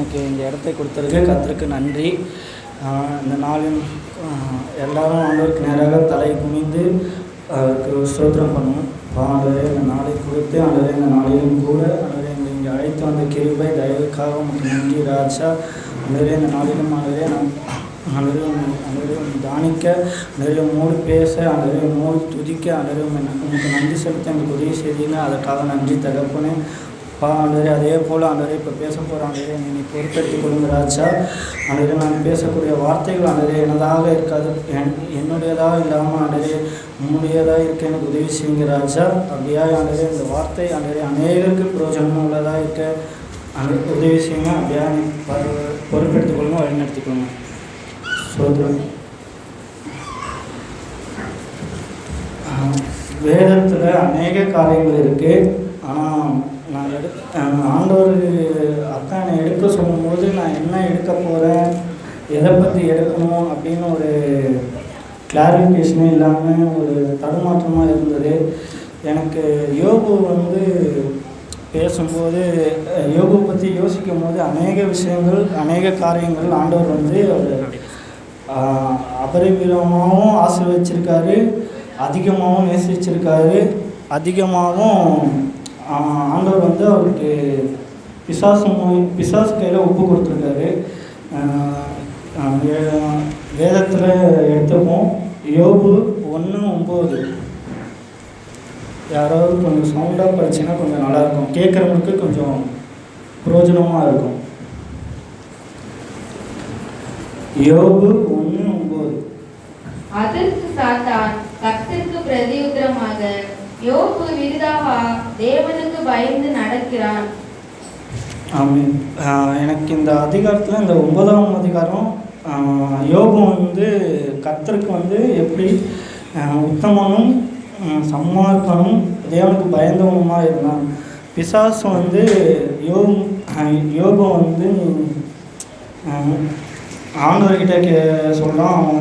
எனக்கு இந்த இடத்தை கொடுத்ததுக்கு கர்த்தருக்கு நன்றி. இந்த நாளில் எல்லாரும் ஆண்டவருக்கு நேராக தலை குனிந்து அவருக்கு ஸ்தோத்திரம் பண்ணுவோம். ஆண்டவரே இந்த நாளை கொடுத்து, ஆண்டவரே இந்த நாளிலும் கூட ஆண்டவரே இங்கே அழைத்து வந்த கிருபை தயவுக்காக உங்களுக்கு நன்றி ராஜா. ஆண்டவரே இந்த நாளிலும் ஆண்டவரே ஆண்டவரே தியானிக்க, ஆண்டவரே மூடி பேச, ஆண்டவரே மூடி துதிக்க, ஆண்டவரே உங்களுக்கு நன்றி செலுத்த எனக்கு உதவி செய்தீங்க. அதற்காக நன்றி தகப்பனே. ஆண்டவரே அதே போல் ஆண்டவரே இப்போ பேச போகிற ஆண்டவரே நீ பொறுப்பெடுத்துக் கொள்ளுங்க ராஜா. ஆண்டவரே நான் பேசக்கூடிய வார்த்தைகள் ஆண்டவரே எனதாக இருக்காது, என்னுடையதாக இல்லாமல் ஆண்டவரே உன்னுடையதாக இருக்க எனக்கு உதவி செய்யுங்க ராஜா. அப்படியா ஆண்டவரே இந்த வார்த்தை ஆண்டவரே அநேகருக்கு பிரயோஜனமாக உள்ளதாக இருக்க உதவி செய்யுங்க. அப்படியா நீ பொறுப்பெடுத்துக் கொள்ளுங்க, வழிநடத்திக்கொள்ளுங்க. சோதரம் வேதத்தில் அநேக காரியங்கள் இருக்குது. ஆனால் நான் ஆண்டவர் அக்கா என்னை எடுக்க சொல்லும்போது நான் என்ன எடுக்க போகிறேன், எதை பற்றி எடுக்கணும் அப்படின்னு ஒரு கிளாரிஃபிகேஷனே இல்லாமல் ஒரு தடுமாற்றமாக இருந்தது எனக்கு. யோபு பேசும்போது யோபு பற்றி யோசிக்கும் போது அநேக விஷயங்கள், அநேக காரியங்கள் ஆண்டவர் அவர் அபரிமிதமாகவும் ஆசீர்வதிச்சிருக்காரு, அதிகமாகவும் நேசிச்சிருக்காரு, அதிகமாகவும் ஆண்டவர் அவருக்கு பிசாசு கையில் ஒப்பு கொடுத்துருக்காரு. வேதத்தில் எடுத்துப்போம். யோபு 1:9. யாராவது கொஞ்சம் சவுண்டாக படிச்சுன்னா கொஞ்சம் நல்லாயிருக்கும், கேட்குறவங்களுக்கு கொஞ்சம் பிரயோஜனமாக இருக்கும். யோபு 1:9. அதற்கு சாத்தான் கர்த்தருக்கு பிரதியுத்தரமாக, யோபு விருதாக தேவனுக்கு பயந்து நடக்கிறான். ஆமீன். எனக்கு இந்த அதிகாரத்தில் இந்த 9ஆம் அதிகாரம் யோபு கர்த்தருக்கு எப்படி உத்தமனும் சன்மார்க்கனும் தேவனுக்கு பயந்தவனுமாக இருந்தான். பிசாசு யோபு ஆண்டவர்கிட்ட சொல்கிறான், அவன்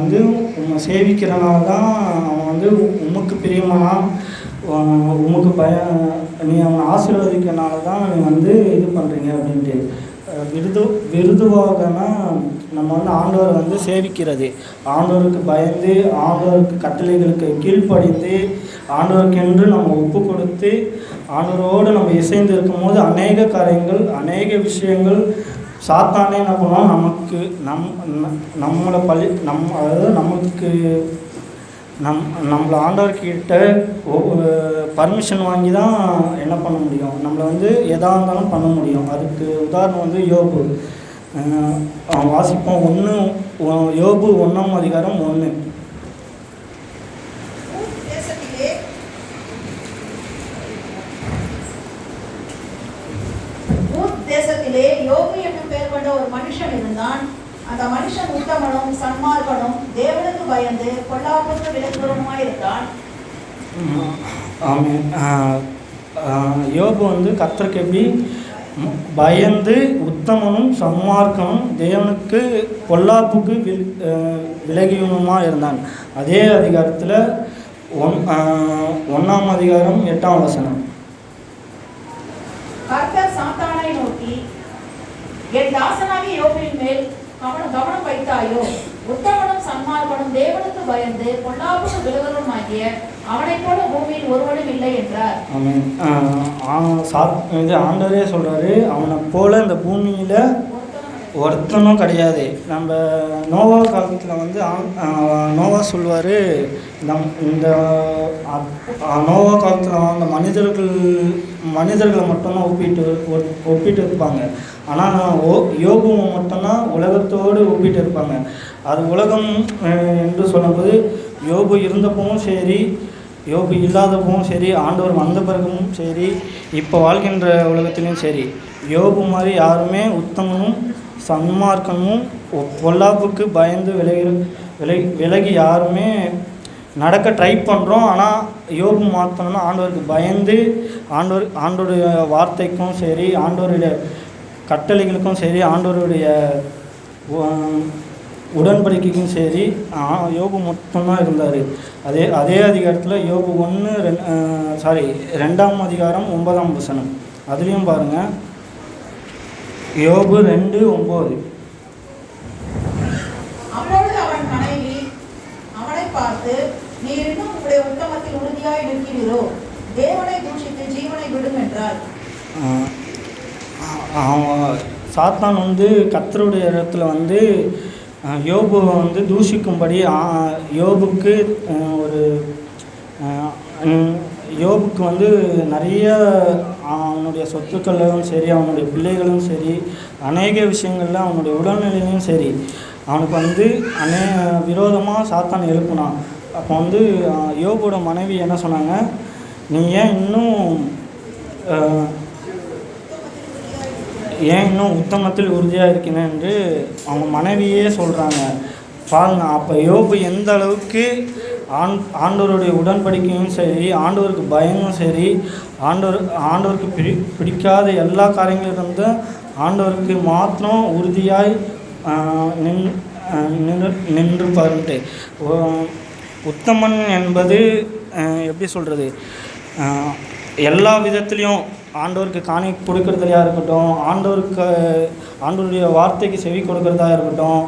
உன்னை சேவிக்கிறனால தான் அவன் உமக்கு பிரியமானா, உமக்கு நீ அவனை ஆசீர்வதிக்கிறனால தான் நீ இது பண்ணுறீங்க அப்படின்ட்டு. விருதுவாகனா நம்ம ஆண்டவரை சேவிக்கிறது, ஆண்டவருக்கு பயந்து, ஆண்டவருக்கு கட்டளைகளுக்கு கீழ்ப்படிந்து, ஆண்டவருக்கென்று நம்ம ஒப்பு கொடுத்து, ஆண்டவரோடு நம்ம இசைந்து இருக்கும்போது அநேக காரியங்கள், அநேக விஷயங்கள் சாத்தானே என்ன பண்ணுவோம், நமக்கு நம்மளை அதாவது நம்மளை ஆண்டவர்கிட்ட பர்மிஷன் வாங்கி தான் என்ன பண்ண முடியும், நம்மளை எதாக இருந்தாலும் பண்ண முடியும். அதுக்கு உதாரணம் யோபு. வாசிப்போம். யோபு 1ஆம் அதிகாரம் 1. தேசத்திலே யோபு என்னும் பெயர் கொண்ட ஒரு மனுஷன் இருந்தான். அந்த மனுஷன் உத்தமனும் சன்மார்க்கனும் தேவனுக்கு பயந்து பொல்லாப்புக்கு விலகுவனுமாய் இருந்தான். ஆமென். யோபு கர்த்தருக்கு எப்படி பயந்து உத்தமனும் சன்மார்க்கனும் தேவனுக்கு பொல்லாப்புக்கு விலகியவனுமாக இருந்தான். அதே அதிகாரத்தில் 1ஆம் அதிகாரம் 8ஆம் வசனம். கர்த்தர் சாத்தானை நோக்கி, என் தாசனாகிய யோபின் மேல் கவனம் வைத்தாயோ, உத்தமனும் சன்மார்க்கனும் தேவனுக்கு பயந்து பொல்லாப்புக்கு விலகுவனுமாகிய அவனைப் போல பூமியில் ஒருவனும் இல்லை என்றார். ஆண்டவரே சொல்றாரு, அவனை போல இந்த பூமியில ஒருத்தனும் கிடையாது. நம்ம நோவா காலத்தில் நோவா சொல்வார், இந்த நோவா காலத்தில் வாழ்ந்த மனிதர்களை மட்டும்தான் ஒப்பிட்டு இருப்பாங்க. ஆனால் யோபுவை மட்டும்தான் உலகத்தோடு ஒப்பிட்டு இருப்பாங்க. அது உலகம் என்று சொல்லும்போது யோபு இருந்தப்பவும் சரி, யோபு இல்லாதப்பவும் சரி, ஆண்டவர் வந்த பிறகும் சரி, இப்போ வாழ்கின்ற உலகத்திலையும் சரி, யோபு மாதிரி யாருமே உத்தமனும் சன்மார்க்கமும் பொல்லாப்புக்கு பயந்து விலகி யாருமே நடக்க ட்ரை பண்ணுறோம். ஆனால் யோபு மாற்றணும்னா ஆண்டவருக்கு பயந்து, ஆண்டவருடைய வார்த்தைக்கும் சரி, ஆண்டவருடைய கட்டளைகளுக்கும் சரி, ஆண்டவருடைய உடன்படிக்கைக்கும் சரி யோபு மட்டும்தான் இருந்தார். அதே அதிகாரத்தில் யோபு 2ஆம் அதிகாரம் 9ஆம் வசனம். அதுலேயும் பாருங்கள். யோபு 2:9. அப்பொழுது அவன் மனைவி அவனை பார்த்து, நீர் இன்னும் உங்களுடைய உத்தமத்தில் உறுதியாய் நிற்கிறீரோ, தேவனை தூஷித்து ஜீவனை விடும் என்றார். சாத்தான் வந்து கர்த்தருடைய இடத்துல வந்து யோபுவை வந்து தூஷிக்கும்படி யோபுக்கு ஒரு யோபுக்கு வந்து நிறைய அவனுடைய சொத்துக்களும் சரி, அவனுடைய பிள்ளைகளும் சரி, அநேக விஷயங்களில் அவனுடைய உடல்நிலையும் சரி, அவனுக்கு வந்து விரோதமாக சாத்தான் எழுப்புனான். அப்போ வந்து யோபோட மனைவி என்ன சொன்னாங்க, நீ ஏன் இன்னும் உத்தமத்தில் உறுதியாக இருக்கிறேன் என்று அவங்க மனைவியே சொல்கிறாங்க. பாருங்க, அப்போ யோபு எந்த அளவுக்கு ஆண்டவருடைய உடன்படிக்கையும் சரி, ஆண்டவருக்கு பயமும் சரி, ஆண்டவருக்கு பிடிக்காத எல்லா காரியங்களிலிருந்து ஆண்டவருக்கு மாத்திரம் உறுதியாய் நின்று பாருன்ட்டு. உத்தமன் என்பது எப்படி சொல்கிறது, எல்லா விதத்துலேயும் ஆண்டவருக்கு காணி கொடுக்கறதுலையா இருக்கட்டும், ஆண்டவருடைய வார்த்தைக்கு செவி கொடுக்கறதா இருக்கட்டும்,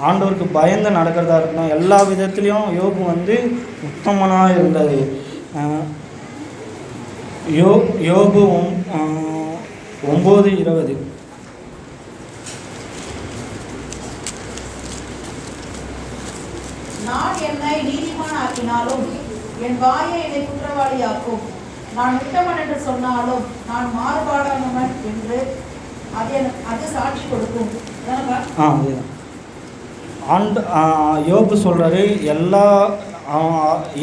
ஆண்டவருக்கு பயந்து நடக்கிறதா இருக்கட்டும், எல்லா விதத்துலேயும் யோபு வந்து உத்தமனாக இருந்தது. யோபு 9:20. நான் என்னை நீதிமான் ஆக்கினாலும் என் வாயை என்னை குற்றவாளியாக்கும். நான் உத்தமன் என்று சொன்னாலும் நான் மாறுபாடானவன் என்று அது சாட்சி கொடுக்கும். யோபு சொல்கிறாரு,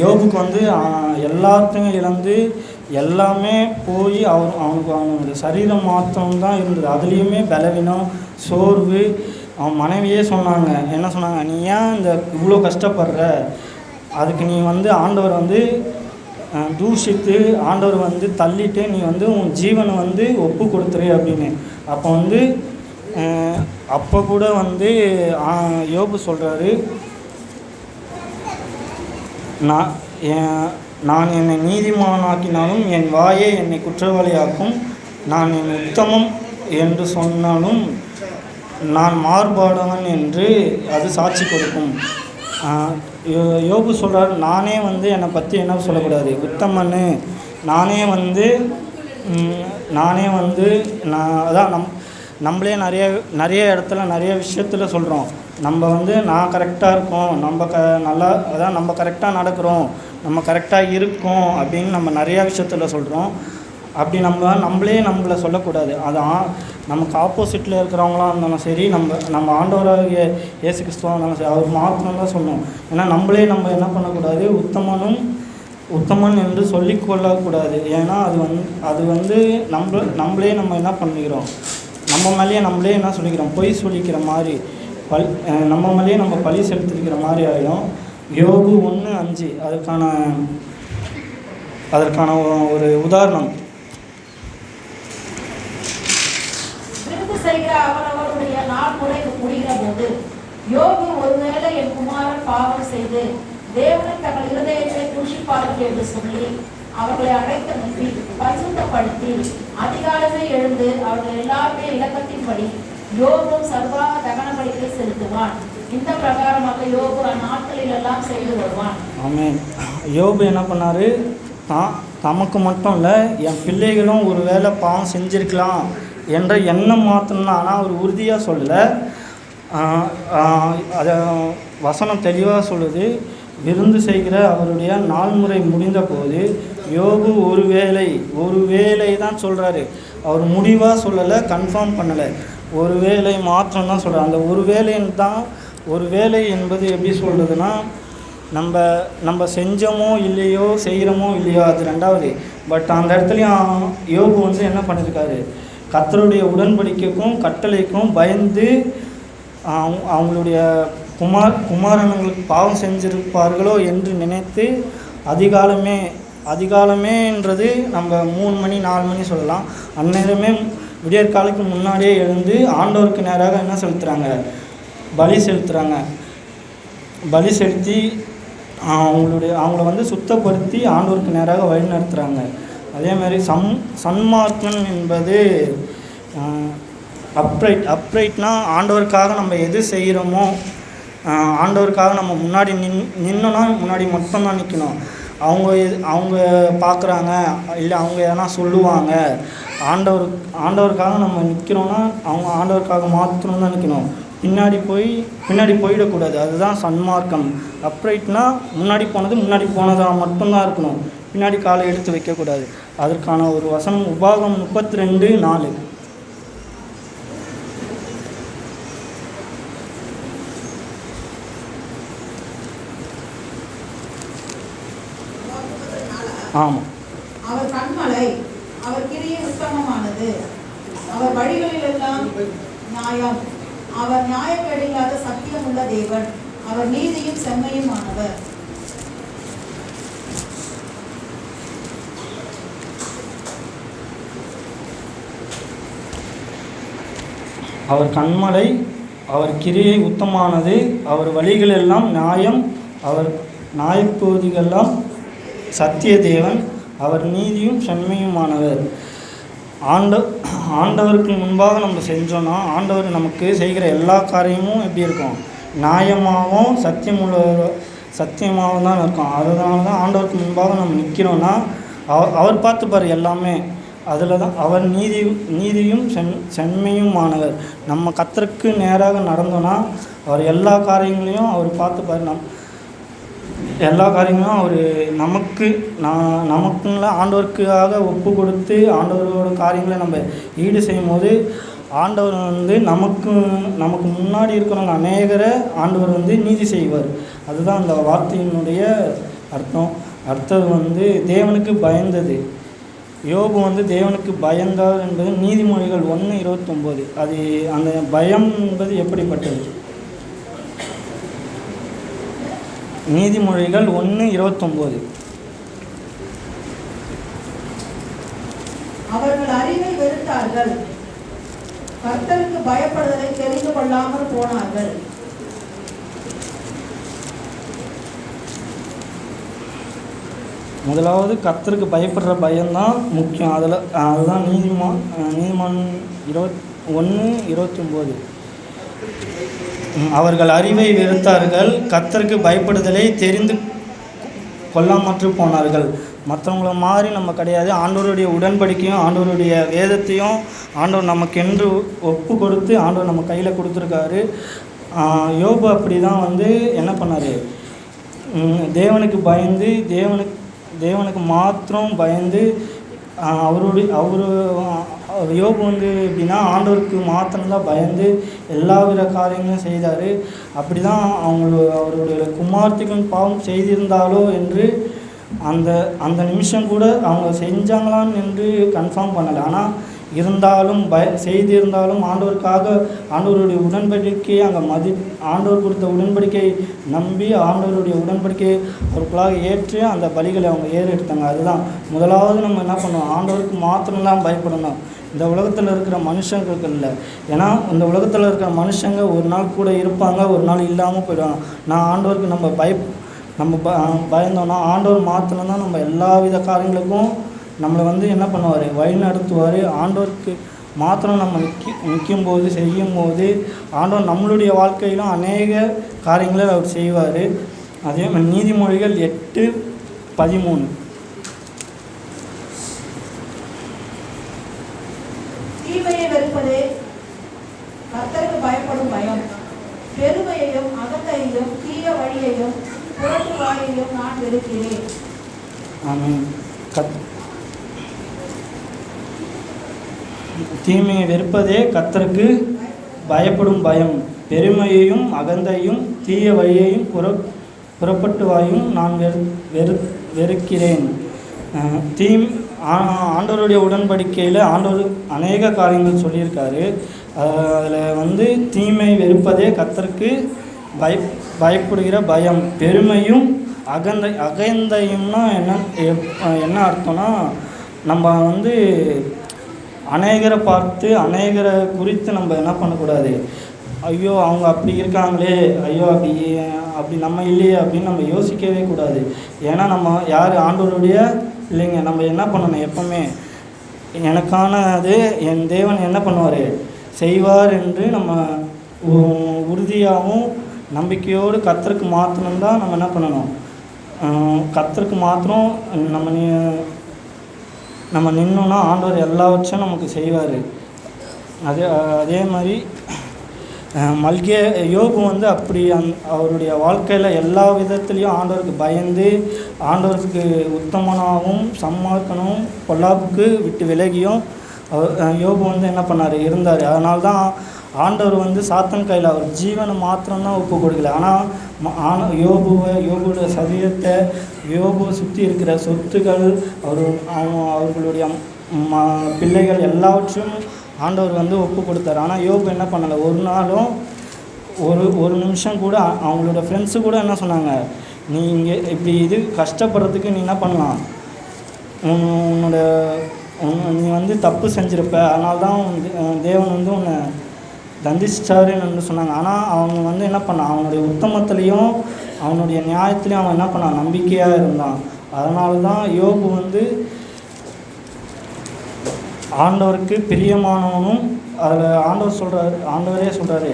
யோபுக்கு வந்து எல்லாத்தையும் இழந்து எல்லாமே போய் அவனுடைய சரீரம் மாத்திரம்தான் இருந்தது. அதுலேயுமே பலவீனம், சோர்வு. அவன் மனைவியே சொன்னாங்க, என்ன சொன்னாங்க, நீ ஏன் இவ்வளோ கஷ்டப்படுற, அதுக்கு நீ வந்து ஆண்டவர் வந்து தூஷித்து ஆண்டவர் வந்து தள்ளிட்டு நீ வந்து உன் ஜீவனை வந்து ஒப்பு கொடுத்துரு அப்படின்னு. அப்போ வந்து அப்போ கூட வந்து யோபு சொல்கிறாரு, நான் என்னை நீதிமானாக்கினாலும் என் வாயை என்னை குற்றவாளியாக்கும். நான் என் உத்தமம் என்று சொன்னாலும் நான் மாறுபாடவன் என்று அது சாட்சி கொடுக்கும். யோபு சொல்கிறார், நானே வந்து என்னை பற்றி என்ன சொல்லக்கூடாது, உத்தமன்னு நானே வந்து அதான் நம்மளே நிறைய இடத்துல நிறைய விஷயத்தில் சொல்கிறோம், நம்ம வந்து நான் கரெக்டாக இருக்கோம், நம்ம கரெக்டாக நடக்கிறோம், நம்ம கரெக்டாக இருக்கோம் அப்படின்னு நம்ம நிறையா விஷயத்தில் சொல்கிறோம். அப்படி நம்மளை சொல்லக்கூடாது. அது நமக்கு ஆப்போசிட்டில் இருக்கிறவங்களாம் இருந்தாலும் சரி, நம்ம ஆண்டவராகிய இயேசு கிறிஸ்துவாக இருந்தாலும் சரி, அவர் மாத்திரம் தான் சொல்லணும். ஏன்னா நம்ம என்ன பண்ணக்கூடாது, உத்தமன் என்று சொல்லிக்கொள்ளக்கூடாது. ஏன்னா அது வந்து நம்மளே என்ன பண்ணிக்கிறோம், நம்ம மேலேயே நம்மளே என்ன சொல்லிக்கிறோம், பொய் சொல்லிக்கிற மாதிரி, நம்ம மேலேயே நம்ம பழி செலுத்திக்கிற மாதிரி ஆகிடும். யோபு 1:5 அதற்கான ஒரு உதாரணம். அவரவருடைய நாள் முறை முடிகிற போது யோபு, ஒருவேளை என் குமாரன் பாவம் செய்து தேவனை தங்கள் இருதயத்தை தூஷிப்பார்கள் என்று சொல்லி அவர்களை அழைத்து நிறுத்தி பரிசுத்தப்படுத்தி அதிகாலமே எழுந்து அவர்கள் எல்லாருமே இலக்கத்தின்படி யோபும் சர்வாக தகன பலிகளை செலுத்துவான். இந்த பிரகாரமாக யோபு அந்நாட்களில் எல்லாம் செய்து வருவான். ஆமென். யோபு என்ன பண்ணாரு, தமக்கு மட்டும் இல்லை, என் பிள்ளைகளும் ஒரு வேளை பாவம் செஞ்சிருக்கலாம் என்ற எண்ணம் மாத்திரம்தான். ஆனால் அவர் உறுதியாக சொல்லலை. அதை வசனம் தெளிவாக சொல்லுது, விருந்து செய்கிற அவருடைய நாள்முறை முடிந்த போது யோபு ஒரு வேளை தான் சொல்கிறாரு. அவர் முடிவாக சொல்லலை, கன்ஃபார்ம் பண்ணலை, ஒரு வேளை மாத்திரம்தான் சொல்கிறார். அந்த ஒரு வேளை என்பது எப்படி சொல்கிறதுனா, நம்ம செஞ்சோமோ இல்லையோ, செய்கிறோமோ இல்லையோ, அது ரெண்டாவது. பட் அந்த இடத்துலையும் யோபு வந்து என்ன பண்ணியிருக்காரு, கர்த்தருடைய உடன்படிக்கைக்கும் கட்டளைக்கும் பயந்து அவங்களுடைய குமாரனுங்களுக்கு பாவம் செஞ்சிருப்பார்களோ என்று நினைத்து அதிகாலமேன்றது நம்ம 3 மணி 4 மணி சொல்லலாம். அந்நேரமே விடியற்காலுக்கு முன்னாடியே எழுந்து ஆண்டவருக்கு நேராக என்ன செலுத்துகிறாங்க, பலி செலுத்தி அவங்கள வந்து சுத்தப்படுத்தி ஆண்டவருக்கு நேராக வழி நடத்துகிறாங்க. அதே மாதிரி சன்மார்க்கன் என்பது அப்ரைட்னா ஆண்டவருக்காக நம்ம எது செய்கிறோமோ, ஆண்டவருக்காக நம்ம முன்னாடி நின்னோன்னா முன்னாடி மட்டும்தான் நிற்கணும். அவங்க பார்க்குறாங்க, இல்லை அவங்க எதனா சொல்லுவாங்க. ஆண்டவருக்காக நம்ம நிற்கிறோன்னா அவங்க ஆண்டவருக்காக மாத்திரம் தான் நிற்கணும். பின்னாடி போயிடக்கூடாது. அதுதான் சன்மார்க்கம். அப்ரைட்னா முன்னாடி போனதாக மட்டும்தான் இருக்கணும். பின்னாடி காலை எடுத்து வைக்கக்கூடாது. அதற்கான ஒரு வசனம் உபாகம் 32:4. ஆமாம். அவர் கண்மலை, அவர் கிரியை உத்தமமானது, அவர் வழிகளிலெல்லாம் நியாயம், அவர் நியாயக்கேடில்லாத சத்தியமுள்ள தேவன், அவர் நீதியும் செம்மையுமானவர். அவர் கண்மலை, அவர் கிரியை உத்தமானது, அவர் வழிகளெல்லாம் நியாயம், அவர் நியாயப்பகுதிகளெல்லாம் சத்திய தேவன், அவர் நீதியும் செம்மையுமானவர். ஆண்டவருக்கு முன்பாக நம்ம செஞ்சோன்னா ஆண்டவர் நமக்கு செய்கிற எல்லா காரியமும் எப்படி இருக்கும்? நியாயமாகவும் சத்தியமாகவும் தான் இருக்கும். அதனால தான் ஆண்டவருக்கு முன்பாக நம்ம நிற்கிறோன்னா அவர் பார்த்துப்பார் எல்லாமே. அதில் தான் அவர் நீதியும் செம்மையுமானவர். நம்ம கர்த்தருக்கு நேராக நடந்தோன்னா அவர் எல்லா காரியங்களையும் அவர் பார்த்துப்பார். எல்லா காரியங்களும் அவர் நமக்குள்ள ஆண்டவருக்காக ஒப்பு கொடுத்து ஆண்டவரோட காரியங்களை நம்ம ஈடு செய்யும் போது ஆண்டவர் நமக்கு முன்னாடி இருக்கிறவங்க அநேகரை ஆண்டவர் நீதி செய்வார். அதுதான் அந்த வார்த்தையினுடைய அர்த்தம். அடுத்தது தேவனுக்கு பயந்தது. யோபு தேவனுக்கு பயந்தார் என்பது நீதிமொழிகள் 1:29. அது அந்த பயம் என்பது எப்படிப்பட்டது? நீதிமொழிகள் 1:29. அவர்கள் அறிவை வெறுத்தார்கள், கர்த்தருக்கு பயப்படுவதை தெரிந்து கொள்ளாமல் போனார்கள். முதலாவது கர்த்தருக்கு பயப்படுற பயம்தான் முக்கியம். அதுதான் நீதிமான் 1:29. அவர்கள் அறிவை வெறுத்தார்கள், கர்த்தருக்கு பயப்படுதலை தெரிந்து கொள்ளாமற்று போனார்கள். மற்றவங்கள மாதிரி நம்ம கிடையாது. ஆண்டவருடைய உடன்படிக்கையும் ஆண்டவருடைய வேதத்தையும் ஆண்டவர் நமக்கென்று ஒப்பு கொடுத்து ஆண்டவர் நம்ம கையில் கொடுத்துருக்காரு. யோபு அப்படி தான் என்ன பண்ணார்? தேவனுக்கு பயந்து தேவனுக்கு மாத்திரம் பயந்து யோபு எப்படின்னா ஆண்டவருக்கு மாத்திரம்தான் பயந்து எல்லா வித காரியங்களும் செய்தார். அப்படி தான் அவருடைய குமார்த்திகள் பாவம் செய்திருந்தாலோ என்று அந்த நிமிஷம் கூட அவங்க செஞ்சாங்களான்னு என்று கன்ஃபார்ம் பண்ணலை. ஆனால் செய்திருந்தாலும் ஆண்டவருக்காக ஆண்டவருடைய உடன்படிக்கையை ஆண்டவர் கொடுத்த உடன்படிக்கை நம்பி ஆண்டவருடைய உடன்படிக்கையை அவருக்குள்ளாக ஏற்று அந்த பலிகளை அவங்க ஏறெடுத்தாங்க. அதுதான் முதலாவது நம்ம என்ன பண்ணோம்? ஆண்டவருக்கு மாத்திரம்தான் பயப்படணும். இந்த உலகத்தில் இருக்கிற மனுஷங்களுக்கு இல்லை. ஏன்னா இந்த உலகத்தில் இருக்கிற மனுஷங்க ஒரு நாள் கூட இருப்பாங்க, ஒரு நாள் இல்லாமல் போயிடுவாங்க. ஆண்டவருக்கு நம்ம பயந்தோன்னா ஆண்டவர் மாத்திரம்தான் நம்ம எல்லா வித காரியங்களுக்கும் நம்மளை என்ன பண்ணுவார்? வழி நடத்துவார். ஆண்டவருக்கு மாத்திரம் நம்ம நிற்கும்போது செய்யும்போது ஆண்டவர் நம்மளுடைய வாழ்க்கையிலும் அநேக காரியங்களை அவர் செய்வார். அதே மாதிரி நீதிமொழிகள் 8:13. தீமையை வெறுப்பதே கர்த்தருக்கு பயப்படும் பயம், பெருமையையும் அகந்தையையும் தீய வழியையும் புரட்டு வாயையும் நான் வெறுக்கிறேன். ஆமென். தீமையை வெறுப்பதே கர்த்தருக்கு பயப்படும் பயம், பெருமையையும் அகந்தையும் தீய வழியையும் புறப்பட்டு வாயும் நான் வெறுக்கிறேன். ஆண்டவருடைய உடன்படிக்கையில் ஆண்டவர் அநேக காரியங்கள் சொல்லியிருக்காரு. அதில் தீமை வெறுப்பதே கர்த்தருக்கு பயப்படுகிற பயம், பெருமையும் அகந்தையும்னா என்ன அர்த்தம்னா நம்ம அநேகரை பார்த்து அநேகரை குறித்து நம்ம என்ன பண்ணக்கூடாது? ஐயோ அவங்க அப்படி இருக்காங்களே, ஐயோ அப்படி நம்ம இல்லையே அப்படின்னு நம்ம யோசிக்கவே கூடாது. ஏன்னா நம்ம யார்? ஆண்டவருடைய இல்லைங்க. நம்ம என்ன பண்ணணும்? எப்பவுமே எனக்கானது என் தேவன் என்ன பண்ணுவார்? செய்வார் என்று நம்ம உறுதியாகவும் நம்பிக்கையோடு கர்த்தருக்கு மாத்திரம் தான் நம்ம என்ன பண்ணணும், கர்த்தருக்கு மாத்திரம் நம்ம நின்னோன்னா ஆண்டவர் எல்லாவற்றையும் நமக்கு செய்வார். அதே மாதிரி யோபு வந்து அப்படி அவருடைய வாழ்க்கையில் எல்லா விதத்துலேயும் ஆண்டவருக்கு பயந்து, ஆண்டவருக்கு உத்தமனாகவும் சன்மார்க்கனும் பொல்லாப்புக்கு விட்டு விலகியும் யோபு வந்து என்ன பண்ணார், இருந்தார். அதனால தான் ஆண்டவர் வந்து சாத்தன் கையில் அவர் ஜீவனை மாத்திரம்தான் ஒப்பு கொடுக்கல. ஆனால் யோபுடைய சரீரத்தை, யோபுவை சுற்றி இருக்கிற சொத்துக்கள், அவர்களுடைய பிள்ளைகள் எல்லாவற்றையும் ஆண்டவர் வந்து ஒப்பு கொடுத்தார். ஆனால் யோபு என்ன பண்ணலை, ஒரு நாளும் ஒரு நிமிஷம் கூட அவங்களோட ஃப்ரெண்ட்ஸு கூட என்ன சொன்னாங்க, நீ இங்கே இப்படி இது கஷ்டப்படுறதுக்கு நீ என்ன பண்ணலாம், நீ வந்து தப்பு செஞ்சிருப்ப, அதனால தான் தேவன் வந்து உன்னை தண்டிச்சிட்டாருன்னு சொன்னாங்க. ஆனால் அவங்க வந்து என்ன பண்ணான், அவனுடைய உத்தமத்துலேயும் அவனுடைய நியாயத்துலேயும் அவன் என்ன பண்ணான், நம்பிக்கையாக இருந்தான். அதனால தான் யோபு வந்து ஆண்டவருக்கு பிரியமானவனும், அதில் ஆண்டவரே சொல்கிறாரு,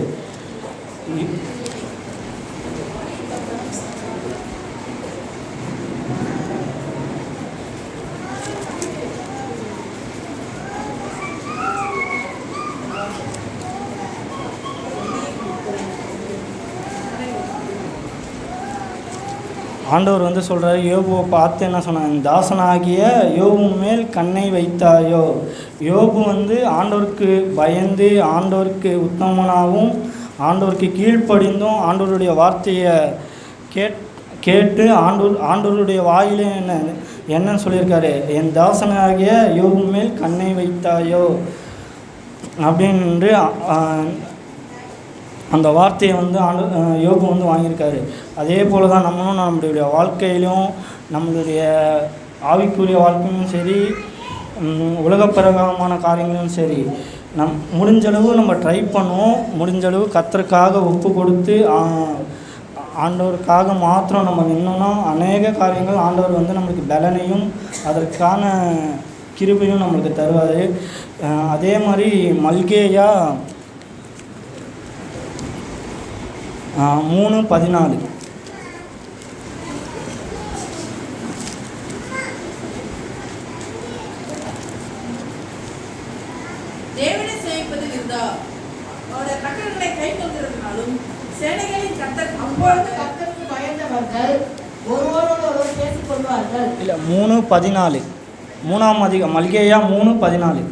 ஆண்டவர் வந்து சொல்கிறாரு, யோபுவை பார்த்து என்ன சொன்னாங்க, தாசனாகிய யோபு மேல் கண்ணை வைத்தாயோ. யோபு வந்து ஆண்டவருக்கு பயந்து, ஆண்டவருக்கு உத்தமனாகவும் ஆண்டவருக்கு கீழ்ப்படிந்தும் ஆண்டவருடைய வார்த்தையை கேட்டு ஆண்டவருடைய வாயிலே என்னன்னு சொல்லியிருக்காரு, என் தாசனாகிய யோபு மேல் கண்ணை வைத்தாயோ அப்படின்று அந்த வார்த்தையை வந்து யோபு வந்து வாங்கியிருக்காரு. அதே போல் தான் நம்மளும் நம்மளுடைய வாழ்க்கையிலும், நம்மளுடைய ஆவிக்குரிய வாழ்க்கையிலும் சரி, உலகப்பிரகாரமான காரியங்களும் சரி, முடிஞ்சளவு நம்ம ட்ரை பண்ணுவோம். முடிஞ்சளவு கர்த்தருக்காக ஒப்பு கொடுத்து ஆண்டவருக்காக மாத்திரம் நம்ம நின்னோன்னா அநேக காரியங்கள் ஆண்டவர் வந்து நம்மளுக்கு பலனையும் அதற்கான கிருபையும் நம்மளுக்கு தருவார். அதே மாதிரி மல்கேயா 3:14. தேவனை சேவிப்பது விருதா, அவருடைய கட்டளைகளை கைக்கொள்கிறதுனாலும் சேனைகளின் கர்த்தருக்கு பயந்தவர்கள் ஒருவரோடு ஒருவர் பேசிக் கொள்வார்கள். இல்லை 3:14, 3ஆம் அதிகாரம் மல்கேயா 3:14.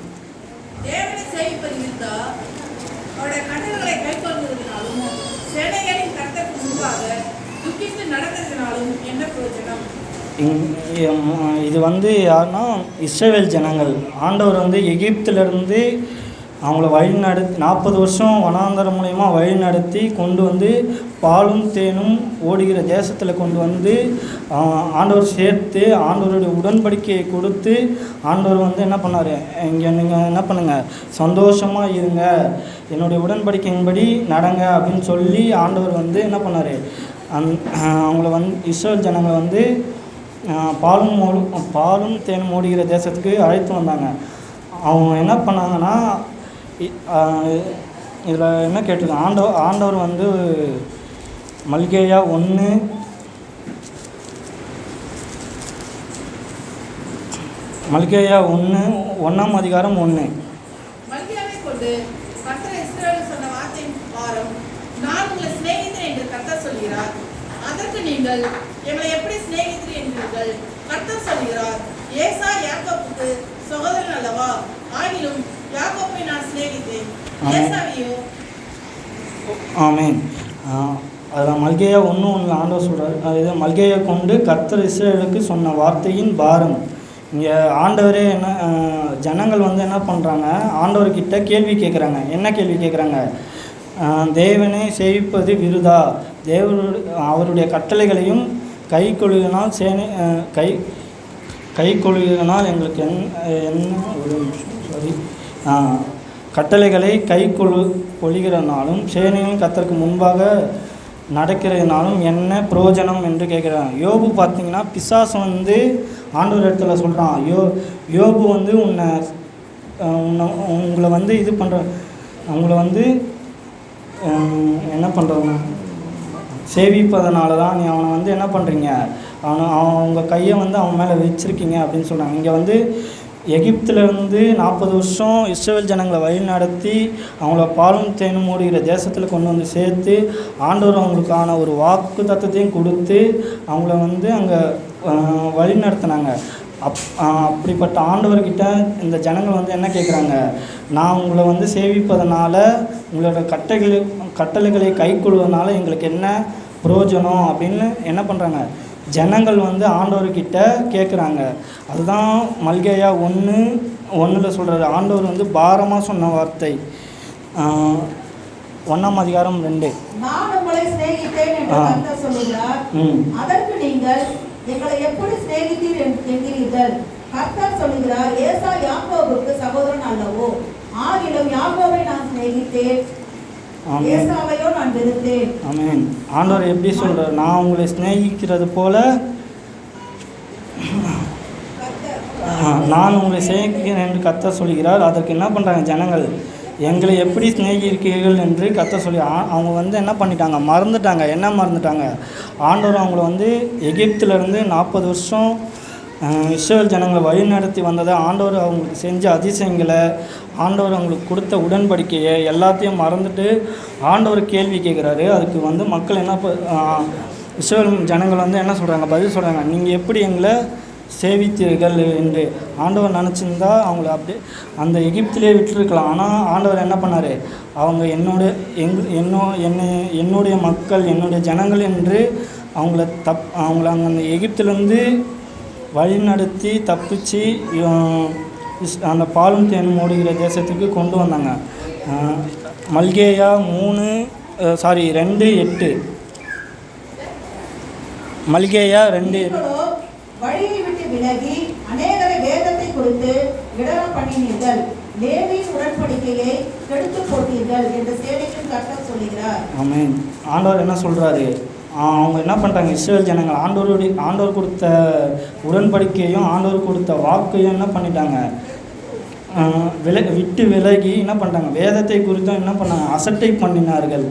தேவனை சேவிப்பது விருதா, அவருடைய கட்டளைகளை கைக்கொள்கிறதுனாலும் சேனைகளின் கர்த்தருக்கு முன்பாக துக்கித்து நடக்கிறதுனாலும் என்ன பிரயோஜனம்? இது வந்து யாருன்னா இஸ்ரவேல் ஜனங்கள். ஆண்டவர் வந்து எகிப்திலிருந்து அவங்கள வழிநடத்தி 40 வருஷம் வனாந்தரம் மூலயமா வழிநடத்தி கொண்டு வந்து பாலும் தேனும் ஓடுகிற தேசத்தில் கொண்டு வந்து ஆண்டவர் சேர்த்து ஆண்டவருடைய உடன்படிக்கையை கொடுத்து ஆண்டவர் வந்து என்ன பண்ணார், இங்கே நீங்கள் என்ன பண்ணுங்கள், சந்தோஷமாக இருங்க, என்னுடைய உடன்படிக்கையின்படி நடங்க அப்படின்னு சொல்லி ஆண்டவர் வந்து என்ன பண்ணார், அவங்கள வந்து இஸ்ரவேல் ஜனங்களை வந்து பாலும் தேனும் ஓடுகிற தேசத்துக்கு அழைத்து வந்தாங்க. அவங்க என்ன பண்ணாங்கன்னா, இதில் என்ன கேட்டிருக்காங்க, ஆண்டவர் வந்து மல்கேயா 1:1 அதிகாரம் 1. மல்கியாவை கொண்டு கர்த்தர் இஸ்ரவேலுக்கு சொன்ன வார்த்தையின் பாரம், நான் உங்களை சிநேகித்தேன் என்று கர்த்தர் சொல்கிறார். அதற்கு நீங்கள் எங்களை எப்படி சிநேகித்தீர் என்றீர்கள்? கர்த்தர் சொல்கிறார், ஏசா யாக்கோபுக்கு சகோதரன் அல்லவா? ஆகிலும் யாக்கோபை நான் சிநேகித்தேன், ஏசாவையோ. ஆமென். அதில் மல்கேயா 1:1 ஆண்டவர் சொல்கிறார், அது மல்கேயா கொண்டு கர்த்தர் இஸ்ரவேலுக்கு சொன்ன வார்த்தையின் பாரம். இங்கே ஆண்டவரே என்ன, ஜனங்கள் வந்து என்ன பண்ணுறாங்க, ஆண்டவர்கிட்ட கேள்வி கேட்குறாங்க. என்ன கேள்வி கேட்குறாங்க, தேவனை சேவிப்பது விருதா, அவருடைய கட்டளைகளையும் கை கொள்ளுகினால் கை கொள்ளுகினால் எங்களுக்கு என்ன ஒரு கட்டளைகளை கொள்ளுகிறனாலும் சேனையும் கர்த்தருக்கு முன்பாக நடக்கிறதுனாலும் என்ன பிரயோஜனம் என்று கேட்குறாங்க. யோபு பார்த்திங்கன்னா பிசாசு வந்து ஆண்டவர் இடத்துல சொல்கிறான், யோபு வந்து உங்களை வந்து இது பண்ணுற அவங்கள வந்து என்ன பண்ணுறதுன்னா சேவிப்பதனால தான் நீ அவனை வந்து என்ன பண்ணுறீங்க, அவங்க கையை வந்து அவன் மேலே வச்சுருக்கீங்க அப்படின்னு சொல்கிறாங்க. இங்கே வந்து எகிப்திலேருந்து 40 வருஷம் இஸ்ரவேல் ஜனங்களை வழி நடத்தி அவங்கள பாலும் தேனும் மூடுகிற தேசத்தில் கொண்டு வந்து சேர்த்து ஆண்டவர் அவங்களுக்கான ஒரு வாக்கு தத்தத்தையும் கொடுத்து அவங்கள வந்து அங்கே வழி நடத்தினாங்க. அப்படிப்பட்ட ஆண்டவர்கிட்ட இந்த ஜனங்கள் வந்து என்ன கேட்குறாங்க, நான் உங்களை வந்து சேவிப்பதனால உங்களோட கட்டளைகளை கைக்கொள்வதனால எங்களுக்கு என்ன பிரயோஜனம் அப்படின்னு என்ன பண்ணுறாங்க ஜனங்கள் வந்து ஆண்டவர்கிட்ட கேட்குறாங்க. அதுதான் மல்கியா 1:1 சொல்கிறாரு. ஆண்டவர் வந்து பாரமாக சொன்ன வார்த்தை 1:2. நான் உங்களை சிநேகித்தேன் என்று கர்த்தர் சொல்லுகிறார். அதற்கு நீங்கள் எங்களை எப்படி சிநேகித்தீர் என்கிறீர்கள்? கர்த்தர் சொல்லுகிறார், ஏசா யாக்கோபுக்கு சகோதரன் அல்லவோ? ஆகிலும் யாக்கோபை நான் சிநேகித்தேன், ஏசாவையோ நான் வெறுத்தேன். ஆமென். ஆண்டவர் எப்படி சொல்றார், நான் உங்களை சிநேகிக்கிறது போல நான் உங்களை சிநேகிக்கிறேன் என்று கர்த்தர் சொல்கிறார். அதற்கு என்ன பண்ணுறாங்க ஜனங்கள், எங்களை எப்படி சிநேகிக்கிறீர்கள் என்று கர்த்தர் சொல்லி அவங்க வந்து என்ன பண்ணிட்டாங்க, மறந்துட்டாங்க. என்ன மறந்துட்டாங்க, ஆண்டவர் அவங்கள வந்து எகிப்திலேருந்து 40 வருஷம் இஸ்ரவேல் ஜனங்களை வழி நடத்தி வந்ததை, ஆண்டவர் அவங்களுக்கு செஞ்ச அதிசயங்களை, ஆண்டவர் அவங்களுக்கு கொடுத்த உடன்படிக்கையை எல்லாத்தையும் மறந்துட்டு ஆண்டவர் கேள்வி கேட்குறாரு. அதுக்கு வந்து மக்கள் என்ன இஸ்ரவேல் ஜனங்கள் வந்து என்ன சொல்கிறாங்க, பதில் சொல்கிறாங்க, நீங்கள் எப்படி எங்களை சேவித்தீர்கள் என்று. ஆண்டவர் நினச்சிருந்தா அவங்கள அப்படியே அந்த எகிப்திலே விட்டுருக்கலாம். ஆனால் ஆண்டவர் என்ன பண்ணார், அவங்க என்னுடைய மக்கள், என்னுடைய ஜனங்கள் என்று அவங்கள அங்கே அந்த எகிப்திலேருந்து வழி நடத்தி தப்பிச்சு அந்த பாலும் தேனும் ஓடுகிற தேசத்துக்கு கொண்டு வந்தாங்க. மல்கியா 2:8. மல்கியா 2. வழியை விட்டு விலகி அநேகரை வேதத்தை குறித்து இடரம் பண்ணினீர்கள், லேவியின் உடன்படிக்கையை கெடுத்து போட்டீர்கள் என்று சேனைக்கு கர்த்தர் சொல்கிறார். ஆமென். ஆண்டவர் என்ன சொல்கிறாரு, அவங்க என்ன பண்ணுறாங்க, இஸ்ரவேல் ஜனங்கள் ஆண்டவர் கொடுத்த உடன்படிக்கையும் ஆண்டவர் கொடுத்த வாக்கையும் என்ன பண்ணிட்டாங்க, விட்டு விலகி என்ன பண்ணுறாங்க, வேதத்தை குறித்தும் என்ன பண்ணாங்க, அசட்டை பண்ணினார்கள்.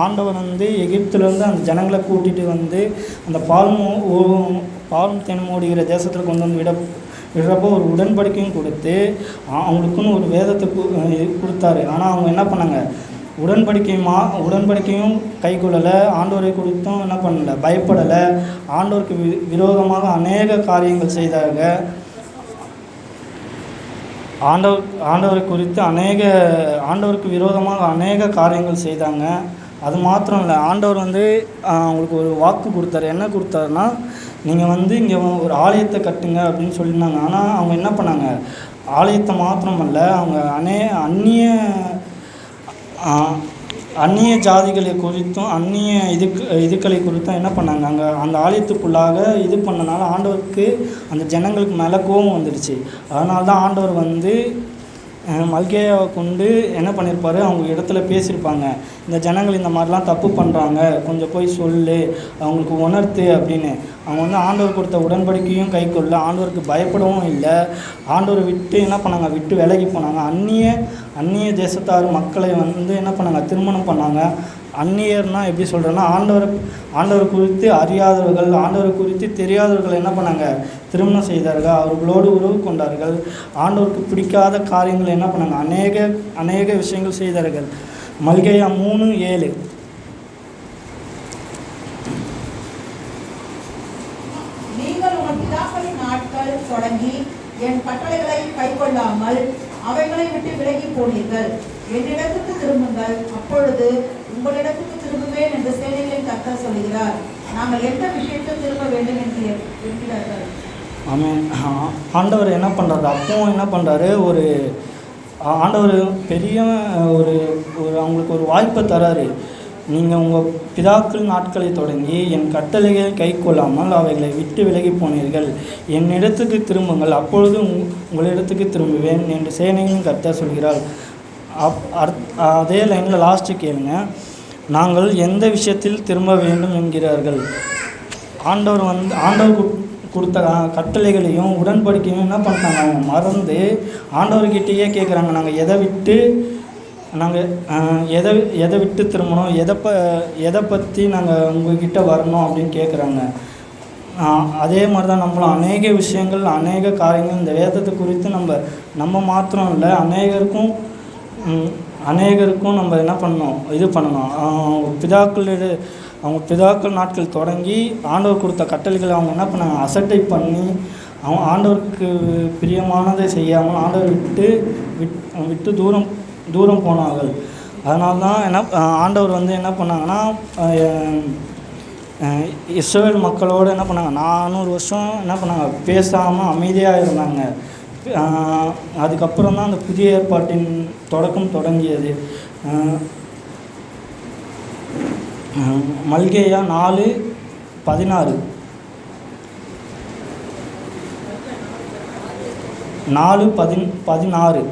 ஆண்டவர் வந்து எகிப்திலேருந்து அந்த ஜனங்களை கூட்டிகிட்டு வந்து அந்த பாலும் தேனும் ஓடுகிற தேசத்தில் கொண்டு வந்து விடுறப்போ ஒரு உடன்படிக்கையும் கொடுத்து அவங்களுக்குன்னு ஒரு வேதத்தை கொடுத்தாரு. ஆனால் அவங்க என்ன பண்ணாங்க, உடன்படிக்கையும் கை கொள்ளலை, ஆண்டவரை குறித்தும் என்ன பண்ணலை, பயப்படலை, ஆண்டவருக்கு விரோதமாக அநேக காரியங்கள் செய்தாங்க. ஆண்டவரை குறித்து ஆண்டவருக்கு விரோதமாக அநேக காரியங்கள் செய்தாங்க. அது மாத்திரம் இல்லை, ஆண்டவர் வந்து அவங்களுக்கு ஒரு வாக்கு கொடுத்தாரு. என்ன கொடுத்தாருன்னா, நீங்கள் வந்து இங்கே ஒரு ஆலயத்தை கட்டுங்க அப்படின்னு சொல்லியிருந்தாங்க. ஆனால் அவங்க என்ன பண்ணாங்க, ஆலயத்தை மாத்திரமல்ல, அவங்க அந்நிய ஜாதிகளை குறித்தும் அந்நிய இதுக்களை குறித்தும் என்ன பண்ணாங்க, அங்கே அந்த ஆலயத்துக்குள்ளாக இது பண்ணனால ஆண்டவருக்கு அந்த ஜனங்களுக்கு மேலே கோபம் வந்துடுச்சு. அதனால தான் ஆண்டவர் வந்து மல்கியாவை கொண்டு என்ன பண்ணியிருப்பார், அவங்க இடத்துல பேசியிருப்பாங்க, இந்த ஜனங்கள் இந்த மாதிரிலாம் தப்பு பண்ணுறாங்க, கொஞ்சம் போய் சொல்லு, அவங்களுக்கு உணர்த்து அப்படின்னு. அவங்க வந்து ஆண்டவர் கொடுத்த உடன்படிக்கையும் கை கொள்ள, ஆண்டவருக்கு பயப்படவும் இல்லை, ஆண்டவரை விட்டு என்ன பண்ணாங்க, விட்டு விலகி போனாங்க. அந்நிய தேசத்தார் மக்களை வந்து என்ன பண்ணாங்க, திருமணம் பண்ணாங்க. அந்நியர்னால் எப்படி சொல்கிறேன்னா, ஆண்டவர் குறித்து அறியாதவர்கள், ஆண்டவர் குறித்து தெரியாதவர்கள் என்ன பண்ணாங்க, திருமணம் செய்தார்கள், அவர்களோடு உறவு கொண்டார்கள். ஆண்டவருக்கு பிடிக்காத காரியங்கள் என்ன பண்ணாங்க, அநேக விஷயங்கள் செய்தார்கள். மல்கியா 3:7. நீங்கள் உங்கள் பிதாக்களின் நாட்கள் தொடங்கி என் கட்டளைகளை கைக்கொள்ளாமல் அவைகளை விட்டு விலகி போனீர்கள், என்னிடத்துக்கு திரும்புங்கள், அப்பொழுது உங்களிடத்துக்கு திரும்புவேன் என்று சேனைகளின் கர்த்தர் சொல்கிறார். நாங்கள் எந்த விஷயத்தில் திரும்ப வேண்டும் என்று என்கிறார்கள். ஆமென். ஆண்டவர் என்ன பண்ணுறாரு, அப்பவும் என்ன பண்ணுறாரு, ஆண்டவர் பெரிய ஒரு அவங்களுக்கு ஒரு வாய்ப்பை தராரு. நீங்கள் உங்கள் பிதாக்கள் நாட்களை தொடங்கி என் கட்டளைகளை கை கொள்ளாமல் அவைகளை விட்டு விலகி போனீர்கள், என்னிடத்துக்கு திரும்புங்கள், அப்பொழுது உங்களிடத்துக்கு திரும்புவேன் என்று சேனையின் கர்த்தர் சொல்கிறார். அதே லைனில் லாஸ்ட்டு கேளுங்க, நாங்கள் எந்த விஷயத்தில் திரும்ப வேண்டும் என்கிறார்கள். ஆண்டவர் கொடுத்த கட்டளைகளையும் உடன்படிக்கையும் என்ன பண்ணுறாங்க, அவங்க மறந்து ஆண்டவர்கிட்டயே கேட்குறாங்க, நாங்கள் எதை விட்டு நாங்கள் எதை எதை விட்டு திரும்பணும், எதை பற்றி நாங்கள் உங்கள்கிட்ட வரணும் அப்படின்னு கேட்குறாங்க. அதே மாதிரி தான் நம்மளும் அநேக விஷயங்கள், அநேக காரியங்கள் இந்த வேதத்தை குறித்து நம்ம மாத்திரம் இல்லை, அநேகருக்கும் நம்ம என்ன பண்ணணும், இது பண்ணணும். அவங்க பிதாக்கள் நாட்கள் தொடங்கி ஆண்டவர் கொடுத்த கட்டளைகளை அவங்க என்ன பண்ணாங்க, அசட்டை பண்ணி அவங்க ஆண்டவருக்கு பிரியமானதை செய்யாமல் ஆண்டவர் விட்டு தூரம் போனார்கள். அதனால தான் ஆண்டவர் வந்து என்ன பண்ணாங்கன்னா, இஸ்ரவேல் மக்களோடு என்ன பண்ணாங்க, 400 வருஷம் என்ன பண்ணாங்க, பேசாமல் அமைதியாக இருந்தாங்க. அதுக்கப்புறம் தான் அந்த புதிய ஏற்பாட்டின் தொடக்கம் தொடங்கியது. மல்கியா 4:16 4:16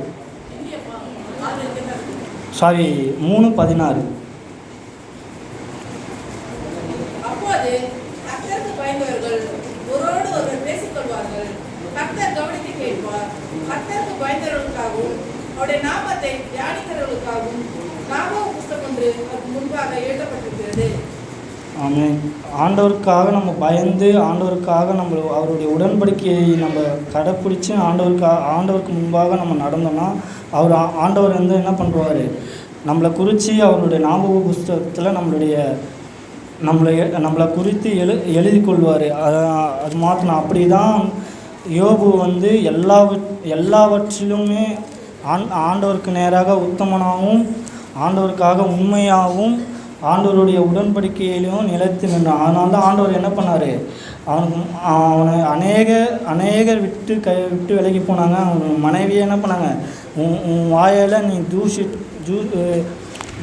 சாரி 3:16. அப்போது கர்த்தருக்கு பயந்தவர்கள் ஒருவரோடு ஒருவர் பேசிக்கொள்வார்கள். கர்த்தர் கவனித்து கேட்பார். கர்த்தருக்கு பயந்தவர்களுக்காகவும் அவருடைய நாமத்தை தியானிக்கிறவர்களுக்காகவும் நாமம் புஸ்தகம் ஒன்று அதற்கு முன்பாக எழுதப்பட்டிருக்கிறது. ஆமென். ஆண்டவருக்காக நம்ம பயந்து, ஆண்டவருக்காக அவருடைய உடன்படிக்கையை நம்ம கடைப்பிடிச்சி ஆண்டவருக்கு முன்பாக நம்ம நடந்தோம்னா ஆண்டவர் வந்து என்ன பண்ணுவார், நம்மளை குறித்து அவருடைய ஞாபக புஸ்தகத்தில் நம்மளை குறித்து எழுதி கொள்வார். அது மாத்திரம் அப்படி தான் யோபு வந்து எல்லாவற்றிலுமே ஆண்டவருக்கு நேராக உத்தமனாகவும் ஆண்டவருக்காக உண்மையாகவும் ஆண்டவருடைய உடன்படிக்கையிலையும் நிலைத்து நின்றான். அதனால தான் ஆண்டவர் என்ன பண்ணார், அவனை அநேகர் விட்டு விலகி போனாங்க. அவன் மனைவியை என்ன பண்ணாங்க, உன் வாயால் நீ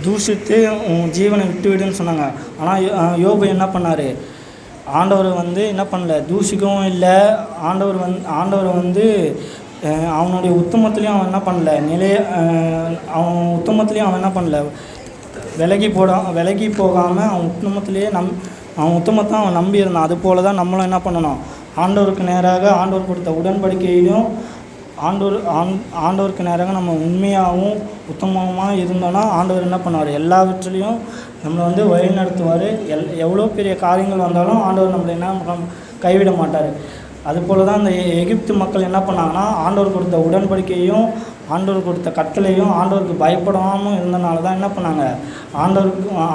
தூஷித்து உன் ஜீவனை விட்டுவிடுன்னு சொன்னாங்க. ஆனால் யோபு என்ன பண்ணார், ஆண்டவர் வந்து என்ன பண்ணல, தூஷிக்கவும் இல்லை. ஆண்டவர் வந்து அவனுடைய உத்தமத்துலேயும் அவன் என்ன பண்ணல, அவன் உத்தமத்துலேயும் அவன் என்ன பண்ணல, விலகி போகாமல் அவன் உத்தமத்தை அவன் நம்பியிருந்தான். அது போல தான் நம்மளும் என்ன பண்ணணும், ஆண்டவருக்கு நேராக ஆண்டவர் கொடுத்த உடன்படிக்கையிலையும் ஆண்டவருக்கு நேராக நம்ம உண்மையாகவும் உத்தமமாக இருந்தோன்னா ஆண்டவர் என்ன பண்ணுவார், எல்லாவற்றிலையும் நம்மளை வந்து வழி நடத்துவார். எவ்வளோ பெரிய காரியங்கள் வந்தாலும் ஆண்டவர் நம்மளை என்ன கைவிட மாட்டார். அதுபோல் தான் இந்த எகிப்து மக்கள் என்ன பண்ணாங்கன்னா, ஆண்டவர் கொடுத்த உடன்படிக்கையும் ஆண்டவர் கொடுத்த கட்டளையும் ஆண்டவருக்கு பயப்படாமல் இருந்தனால தான் என்ன பண்ணாங்க,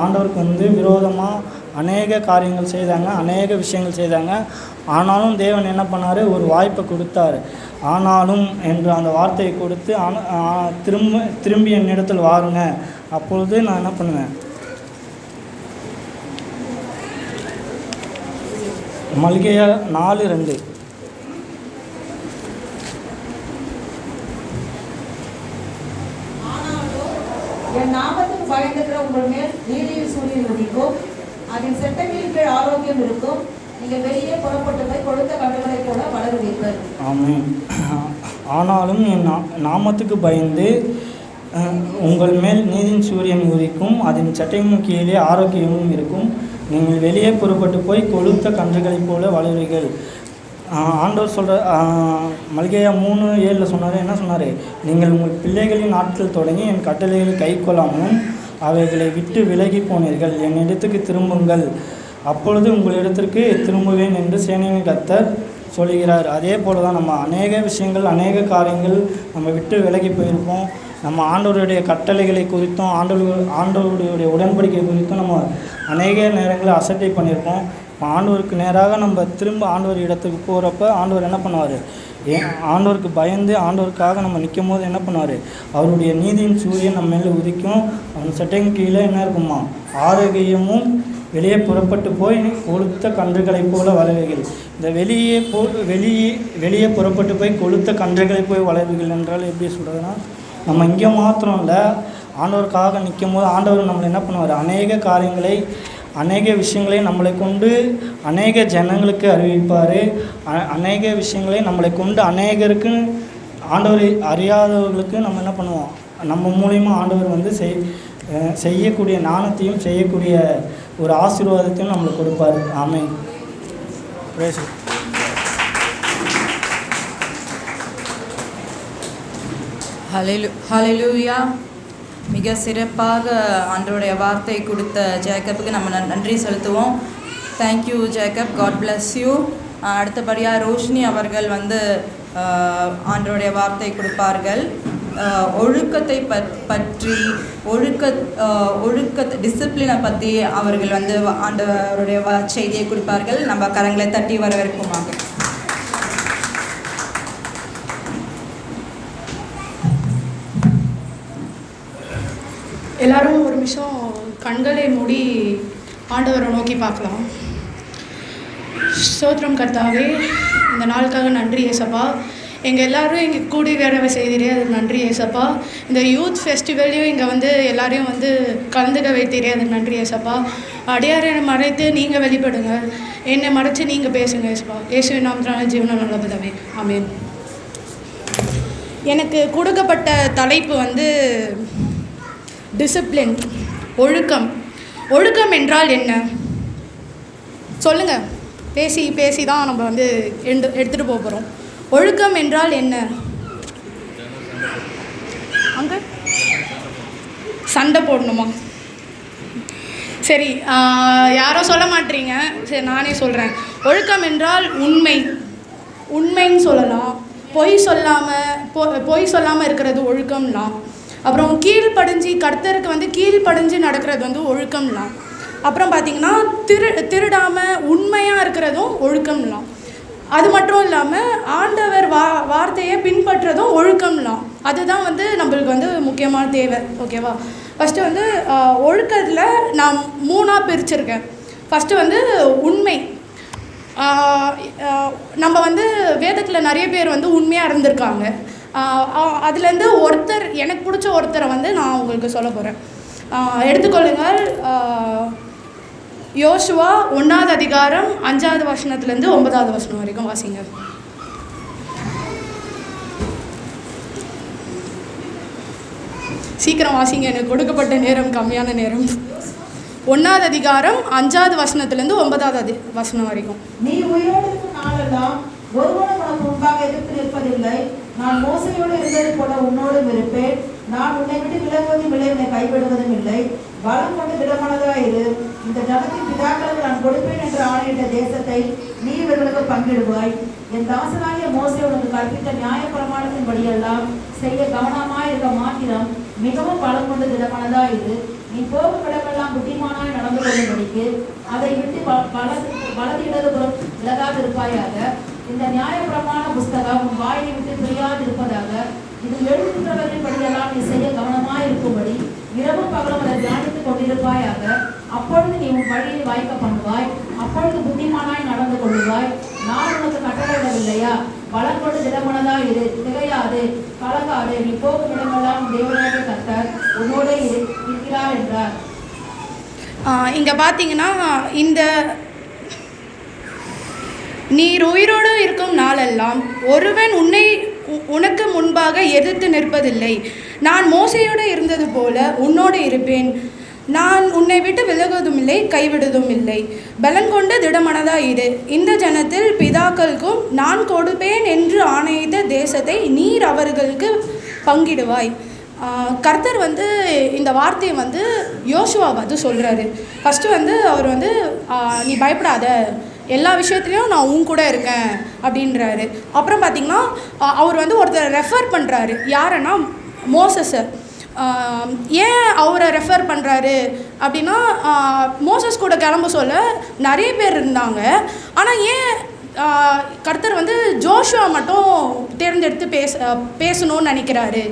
ஆண்டவருக்கு வந்து விரோதமாக அநேக காரியங்கள் செய்தாங்க, அநேக விஷயங்கள் செய்தாங்க. ஆனாலும் தேவன் என்ன பண்ணார், ஒரு வாய்ப்பை கொடுத்தார். ஆனாலும் என்று அந்த வார்த்தையை கொடுத்து திரும்பி என்னிடத்தில் வாருங்க, அப்பொழுது நான் என்ன பண்ணுவேன். மல்கியா 4:2 என் நாமத்துக்கு பயந்துக்கிற உங்கள் மேல் நீதியில் சூரியன் உதிக்கும், அதன் செட்டைகளின் கீழ் ஆரோக்கியம் இருக்கும். நீங்கள் வெளியே புறப்பட்டு போய் கொழுத்த கன்றுகளைப் போல வளருவீர்கள். ஆமென். ஆனாலும் என் நாமத்துக்கு பயந்து உங்கள் மேல் நீதியின் சூரியன் உதிக்கும், அதன் சட்டையும் கீழே ஆரோக்கியமும் இருக்கும். நீங்கள் வெளியே புறப்பட்டு போய் கொழுத்த கன்றுகளைப் போல வளருவீர்கள். ஆண்டவர் சொல்கிற மல்கியா 3:7 சொன்னார், என்ன சொன்னார், நீங்கள் உங்கள் பிள்ளைகளின் நாட்கள் தொடங்கி என் கட்டளைகளை கை கொள்ளாமலும் அவைகளை விட்டு விலகி போனீர்கள். என்னிடத்துக்கு திரும்புங்கள், அப்பொழுது உங்களிடத்திற்கு திரும்புவேன் என்று சேனையின் கர்த்தர் சொல்கிறார். அதே போல் தான் நம்ம அநேக விஷயங்கள், அநேக காரியங்கள் நம்ம விட்டு விலகி போயிருப்போம். நம்ம ஆண்டவருடைய கட்டளைகளை குறித்தும் ஆண்டவருடைய உடன்படிக்கை குறித்தும் நம்ம அநேக நேரங்களில் அசட்டை பண்ணியிருப்போம். ஆண்டவருக்கு நேராக நம்ம திரும்ப ஆண்டவர் இடத்துக்கு போகிறப்ப ஆண்டவர் என்ன பண்ணுவார், ஆண்டவருக்கு பயந்து ஆண்டவருக்காக நம்ம நிற்கும் போது என்ன பண்ணுவார், அவருடைய நீதியின் சூரியன் நம்ம மேலே உதிக்கும். அவன் சட்டையின் கீழே என்ன இருக்குமா, ஆரோக்கியமும் வெளியே புறப்பட்டு போய் கொளுத்த கன்றுகளைப் போல வளருவீர்கள். இந்த வெளியே புறப்பட்டு போய் கொளுத்த கன்றுகளைப் போய் வளருவீர்கள் என்றால் எப்படி சொல்கிறதுனா, நம்ம இங்கே மாத்திரம் இல்லை, ஆண்டவருக்காக நிற்கும் போது ஆண்டவர் நம்மளை என்ன பண்ணுவார், அநேக காரியங்களை அநேக விஷயங்களை நம்மளை கொண்டு அநேக ஜனங்களுக்கு அறிவிப்பார். அநேக விஷயங்களை நம்மளை கொண்டு அநேகருக்கு, ஆண்டவரை அறியாதவர்களுக்கு நம்ம என்ன பண்ணுவோம், நம்ம மூலிமா ஆண்டவர் வந்து செய்யக்கூடிய ஞானத்தையும் செய்யக்கூடிய ஒரு ஆசீர்வாதத்தையும் நம்மளுக்கு கொடுப்பார். ஆமென். பிரேஸ். ஹல்லேலூயா. மிக சிறப்பாக ஆண்டவருடைய வார்த்தை கொடுத்த ஜேக்கப்புக்கு நம்ம நன்றி செலுத்துவோம். Thank you Jacob, God bless you. அடுத்தபடியாக ரோஷினி அவர்கள் வந்து ஆண்டவருடைய வார்த்தை கொடுப்பார்கள். ஒழுக்கத்தை பற்றி ஒழுக்க டிசிப்ளினை பற்றி அவர்கள் வந்து ஆண்டவருடைய செய்தியை கொடுப்பார்கள். நம்ம கரங்களை தட்டி வரவேற்போமாக. எல்லாரும் ஒரு நிமிஷம் கண்களை மூடி ஆண்டவரை நோக்கி பார்க்கலாம். ஸ்தோத்திரம் கர்த்தாவே, இந்த நாளுக்காக நன்றி ஏசப்பா. எங்கள் எல்லோரும் இங்கே கூடி வேறவை செய்தீரே, அது நன்றி ஏசப்பா. இந்த யூத் ஃபெஸ்டிவல்லையும் இங்கே வந்து எல்லாரையும் வந்து கலந்துக்க வைத்தீரே, அது நன்றி ஏசப்பா. அடியாரை மறைத்து நீங்கள் வெளிப்படுங்க, என்னை மறைச்சி நீங்கள் பேசுங்க ஏசப்பா. இயேசுவின் நாமத்தினால ஜீவன நல்ல பிதாவே, ஆமென். எனக்கு கொடுக்கப்பட்ட தலைப்பு வந்து டிசிப்ளின், ஒழுக்கம். ஒழுக்கம் என்றால் என்ன சொல்லுங்கள். பேசி தான் நம்ம வந்து எடுத்துகிட்டு போகிறோம். ஒழுக்கம் என்றால் என்ன? அங்கே சண்டை போடணுமா? சரி, யாரோ சொல்ல மாட்டீங்க, சரி நானே சொல்கிறேன். ஒழுக்கம் என்றால் உண்மைன்னு சொல்லலாம். பொய் சொல்லாமல் இருக்கிறது ஒழுக்கம்லாம். அப்புறம் கீழ்ப்படிஞ்சு கர்த்தருக்கு வந்து கீழ்ப்படிஞ்சு நடக்கிறது வந்து ஒழுக்கம்லாம். அப்புறம் பார்த்திங்கன்னா திருடாமல் உண்மையாக இருக்கிறதும் ஒழுக்கம்லாம். அது மட்டும் இல்லாமல் ஆண்டவர் வார்த்தையை பின்பற்றதும் ஒழுக்கம்லாம். அதுதான் வந்து நம்மளுக்கு வந்து முக்கியமான தேவை. ஓகேவா? ஃபஸ்ட்டு வந்து ஒழுக்கத்தில் நான் 3ஆக பிரிச்சுருக்கேன். ஃபஸ்ட்டு வந்து உண்மை. நம்ம வந்து வேதத்தில் நிறைய பேர் வந்து உண்மையாக இருந்திருக்காங்க. அதுலேருந்து எனக்கு பிடிச்ச ஒருத்தரை வந்து நான் உங்களுக்கு சொல்ல போகிறேன். எடுத்துக்கொள்ளுங்கள். யோசுவா 1ஆவது அதிகாரம் 5ஆவது வசனத்துலேருந்து 9ஆவது வசனம் வரைக்கும் வாசிங்க. சீக்கிரம் வாசிங்க, எனக்கு கொடுக்கப்பட்ட நேரம் கம்மியான நேரம். 1ஆவது அதிகாரம் 5ஆவது வசனத்துலேருந்து 9ஆவது வசனம் வரைக்கும். நீ உயிரோடு இருக்கும் நாளெல்லாம் ஒருவனும் உனக்கு முன்பாக எதிர்த்து நிற்பதில்லை. நான் மோசையோடு இருந்தது போல உன்னோடும் இருப்பேன். நான் உன்னை விட்டு விலகுவதும் இல்லை, உன்னை கைவிடுவதும் இல்லை. பலம் கொண்டு திடமனதாயிரு. இந்த ஜனத்தின் பிதாக்களுக்கு நான் கொடுப்பேன் என்று ஆணையிட்ட தேசத்தை நீ இவர்களுக்கு பங்கிடுவாய். என் தாசனாகிய மோசே உனக்கு கற்பித்த நியாய பிரமாணத்தின்படியெல்லாம் செய்ய கவனமாயிருக்க மாத்திரம் மிகவும் பலம் கொண்டு திடமனதாயிரு. நீ போகும் இடமெல்லாம் புத்திமானாய் நடந்து கொள்ளும்படிக்கு அதை விட்டு வலது இடதுபுறம் விலகாதிருப்பாயாக. இந்த நியாய பிரமாண புஸ்தகம் உன் வாயை விட்டு பிரியாதிருப்பதாக. இது எழுதுகிறவரின் படியெல்லாம் நீ செய்ய கவனமாயிருக்கும்படி இரவும் பகலும் அதை தியானித்துக் கொண்டிருப்பாயாக. அப்பொழுது நீ உன் வழியை வாய்க்க பண்ணுவாய். அப்பொழுது புத்திமானாய் நடந்து கொள்ளுவாய். நான் உனக்கு கட்டளையிடவில்லையா? பலம் கொண்டு திடமனதாய் இரு, திகையாது, கலங்காது. நீ போகும் இடமெல்லாம் தேவனாகிய கர்த்தர் உன்னோடே இருக்கிறார் என்றார். இங்கே பார்த்தீங்கன்னா, இந்த நீர் உயிரோடு இருக்கும் நாளெல்லாம் ஒருவன் உனக்கு முன்பாக எதிர்த்து நிற்பதில்லை. நான் மோசையோடு இருந்தது போல உன்னோடு இருப்பேன். நான் உன்னை விட்டு விலகுவதும் இல்லை, கைவிடுவதும் இல்லை. பலன் கொண்டு திடமனதாயிரு. இந்த ஜனத்தில் பிதாக்களுக்கும் நான் கொடுப்பேன் என்று ஆணையிட்ட தேசத்தை நீர் அவர்களுக்கு பங்கிடுவாய். கர்த்தர் வந்து இந்த வார்த்தையை வந்து யோசுவா வந்து சொல்கிறாரு. ஃபஸ்ட்டு வந்து அவர் வந்து நீ பயப்படாத, எல்லா விஷயத்துலையும் நான் உன் கூட இருக்கேன் அப்படின்றாரு. அப்புறம் பார்த்திங்கன்னா அவர் வந்து ஒருத்தர் ரெஃபர் பண்ணுறாரு. யாருன்னா மோசஸை. ஏன் அவரை ரெஃபர் பண்ணுறாரு அப்படின்னா, மோசஸ் கூட கிளம்ப சொல்ல நிறைய பேர் இருந்தாங்க. ஆனால் ஏன் கர்த்தர் வந்து ஜோஷுவா மட்டும் தேர்ந்தெடுத்து பேசணும்னு நினைக்கிறாரு?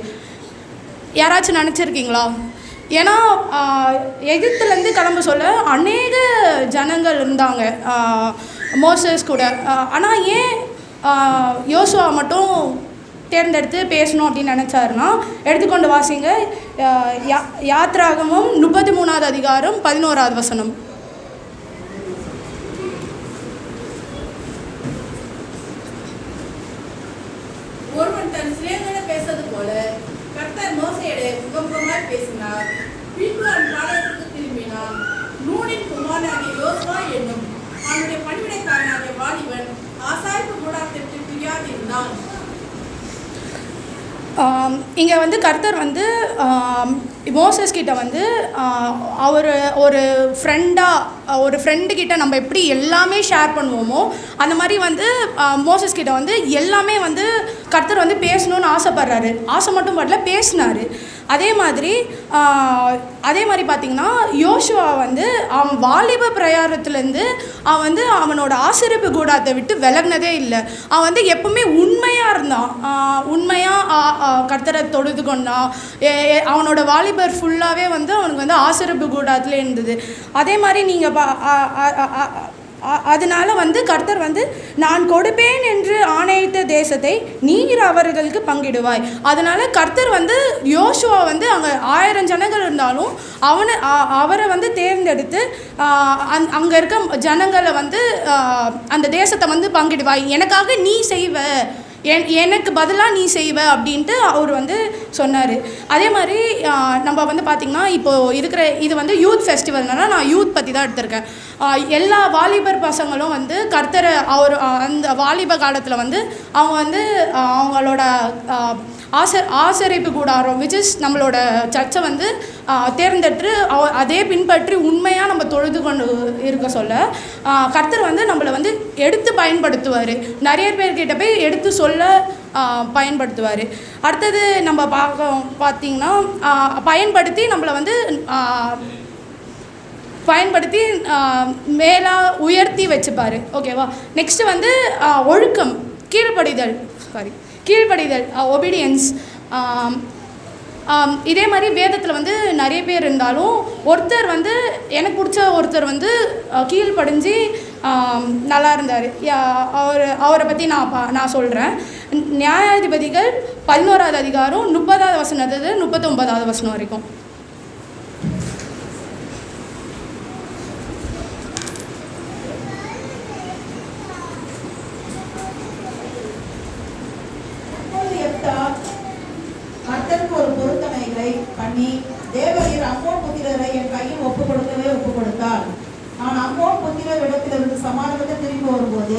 யாராச்சும் நினச்சிருக்கீங்களா? ஏன்னா எகிப்துலேருந்து கிளம்ப சொல்ல அநேக ஜனங்கள் இருந்தாங்க மோசஸ் கூட. ஆனால் ஏன் யோசுவா மட்டும் தேர்ந்தெடுத்து பேசணும் அப்படின்னு நினச்சாருன்னா, எடுத்துக்கொண்டு வாசிங்க. யாத்ராகமும் 33ஆவது அதிகாரம் 11ஆவது வசனம். ஒருவன் தன் சிநேகிதனை பேசுவது போல கர்த்தர் மோசேயோடு முகமுகமாய் பேசினார். பின்பு அவன் பாளையத்துக்கு திரும்பினான். நூனின் குமாரனாகிய யோசுவா என்னும் அவனுடைய பணிவிடைக்காரனாகிய வாலிபன் ஆசாரிப்பு கூடாரத்திற்கு பிரியாதிருந்தான். இங்கே வந்து கர்த்தர் வந்து மோசஸ் கிட்ட வந்து அவர் ஒரு ஃப்ரெண்டுக்கிட்ட நம்ம எப்படி எல்லாமே ஷேர் பண்ணுவோமோ அந்த மாதிரி வந்து மோசஸ் கிட்ட வந்து எல்லாமே வந்து கர்த்தர் வந்து பேசணும்னு ஆசைப்படுறாரு. ஆசை மட்டும் படல, பேசினார். அதே மாதிரி பார்த்திங்கன்னா யோசுவா வந்து அவன் வாலிப பிரயாணத்துலேருந்து அவன் வந்து அவனோட ஆசிரியப்பு கூடாரத்தை விட்டு விலகினதே இல்லை. அவன் வந்து எப்பவுமே உண்மையாக இருந்தான். உண்மையாக கர்த்தரை தொழுது கொண்டான். அவனோட வாலிபர் ஃபுல்லாகவே வந்து அவனுக்கு வந்து ஆசிரியப்பு கூடாரத்தில் இருந்தது. அதே மாதிரி நீங்கள் அதனால் வந்து கர்த்தர் வந்து நான் கொடுப்பேன் என்று ஆணையிட்ட தேசத்தை நீர் அவர்களுக்கு பங்கிடுவாய். அதனால் கர்த்தர் வந்து யோசுவா வந்து அங்கே 1000 ஜனங்கள் இருந்தாலும் அவரை வந்து தேர்ந்தெடுத்து அங்கே இருக்க ஜனங்களை வந்து அந்த தேசத்தை வந்து பங்கிடுவாய், எனக்காக நீ செய்வ, எனக்கு பதிலாக நீ செய்வ அப்படின்ட்டு அவர் வந்து சொன்னார். அதே மாதிரி நம்ம வந்து பார்த்திங்கன்னா இப்போது இருக்கிற இது வந்து யூத் ஃபெஸ்டிவல்னால நான் யூத் பற்றி தான் எடுத்திருக்கேன். எல்லா வாலிபர் பசங்களும் வந்து கர்த்தரை அந்த வாலிப காலத்தில் வந்து அவங்க வந்து அவங்களோட ஆசரிப்பு கூடாரம் விச் இஸ் நம்மளோட சர்ச்சை வந்து தேர்ந்தெடுத்து அதே பின்பற்றி உண்மையாக நம்ம தொழுது கொண்டு இருக்க சொல்ல கர்த்தர் வந்து நம்மளை வந்து எடுத்து பயன்படுத்துவார். நிறைய பேர்கிட்ட போய் எடுத்து சொல்ல பயன்படுத்துவார். அடுத்தது நம்ம பார்த்திங்கன்னா பயன்படுத்தி நம்மளை வந்து பயன்படுத்தி மேலாக உயர்த்தி வச்சுப்பார். ஓகேவா? நெக்ஸ்ட்டு வந்து ஒழுக்கம், கீழ்ப்படிதல் ஒபீடியன்ஸ். இதே மாதிரி வேதத்தில் வந்து நிறைய பேர் இருந்தாலும் ஒருத்தர் வந்து எனக்கு பிடிச்ச ஒருத்தர் வந்து கீழ்ப்படிஞ்சு நல்லா இருந்தார். அவரை பற்றி நான் சொல்கிறேன். நியாயாதிபதிகள் 11வது அதிகாரம் 30வது வசனத்து 39வது வசனம் வரைக்கும். கர்த்தருக்கு ஒரு பொருத்தனைகளை பண்ணி தேவரீர் அம்மோன் புத்திரரை என் கையில் ஒப்புக் கொடுத்தார். நான் அம்மோன் புத்திரர் இடத்திலிருந்து சமாதானத்தை திரும்பி வரும்போது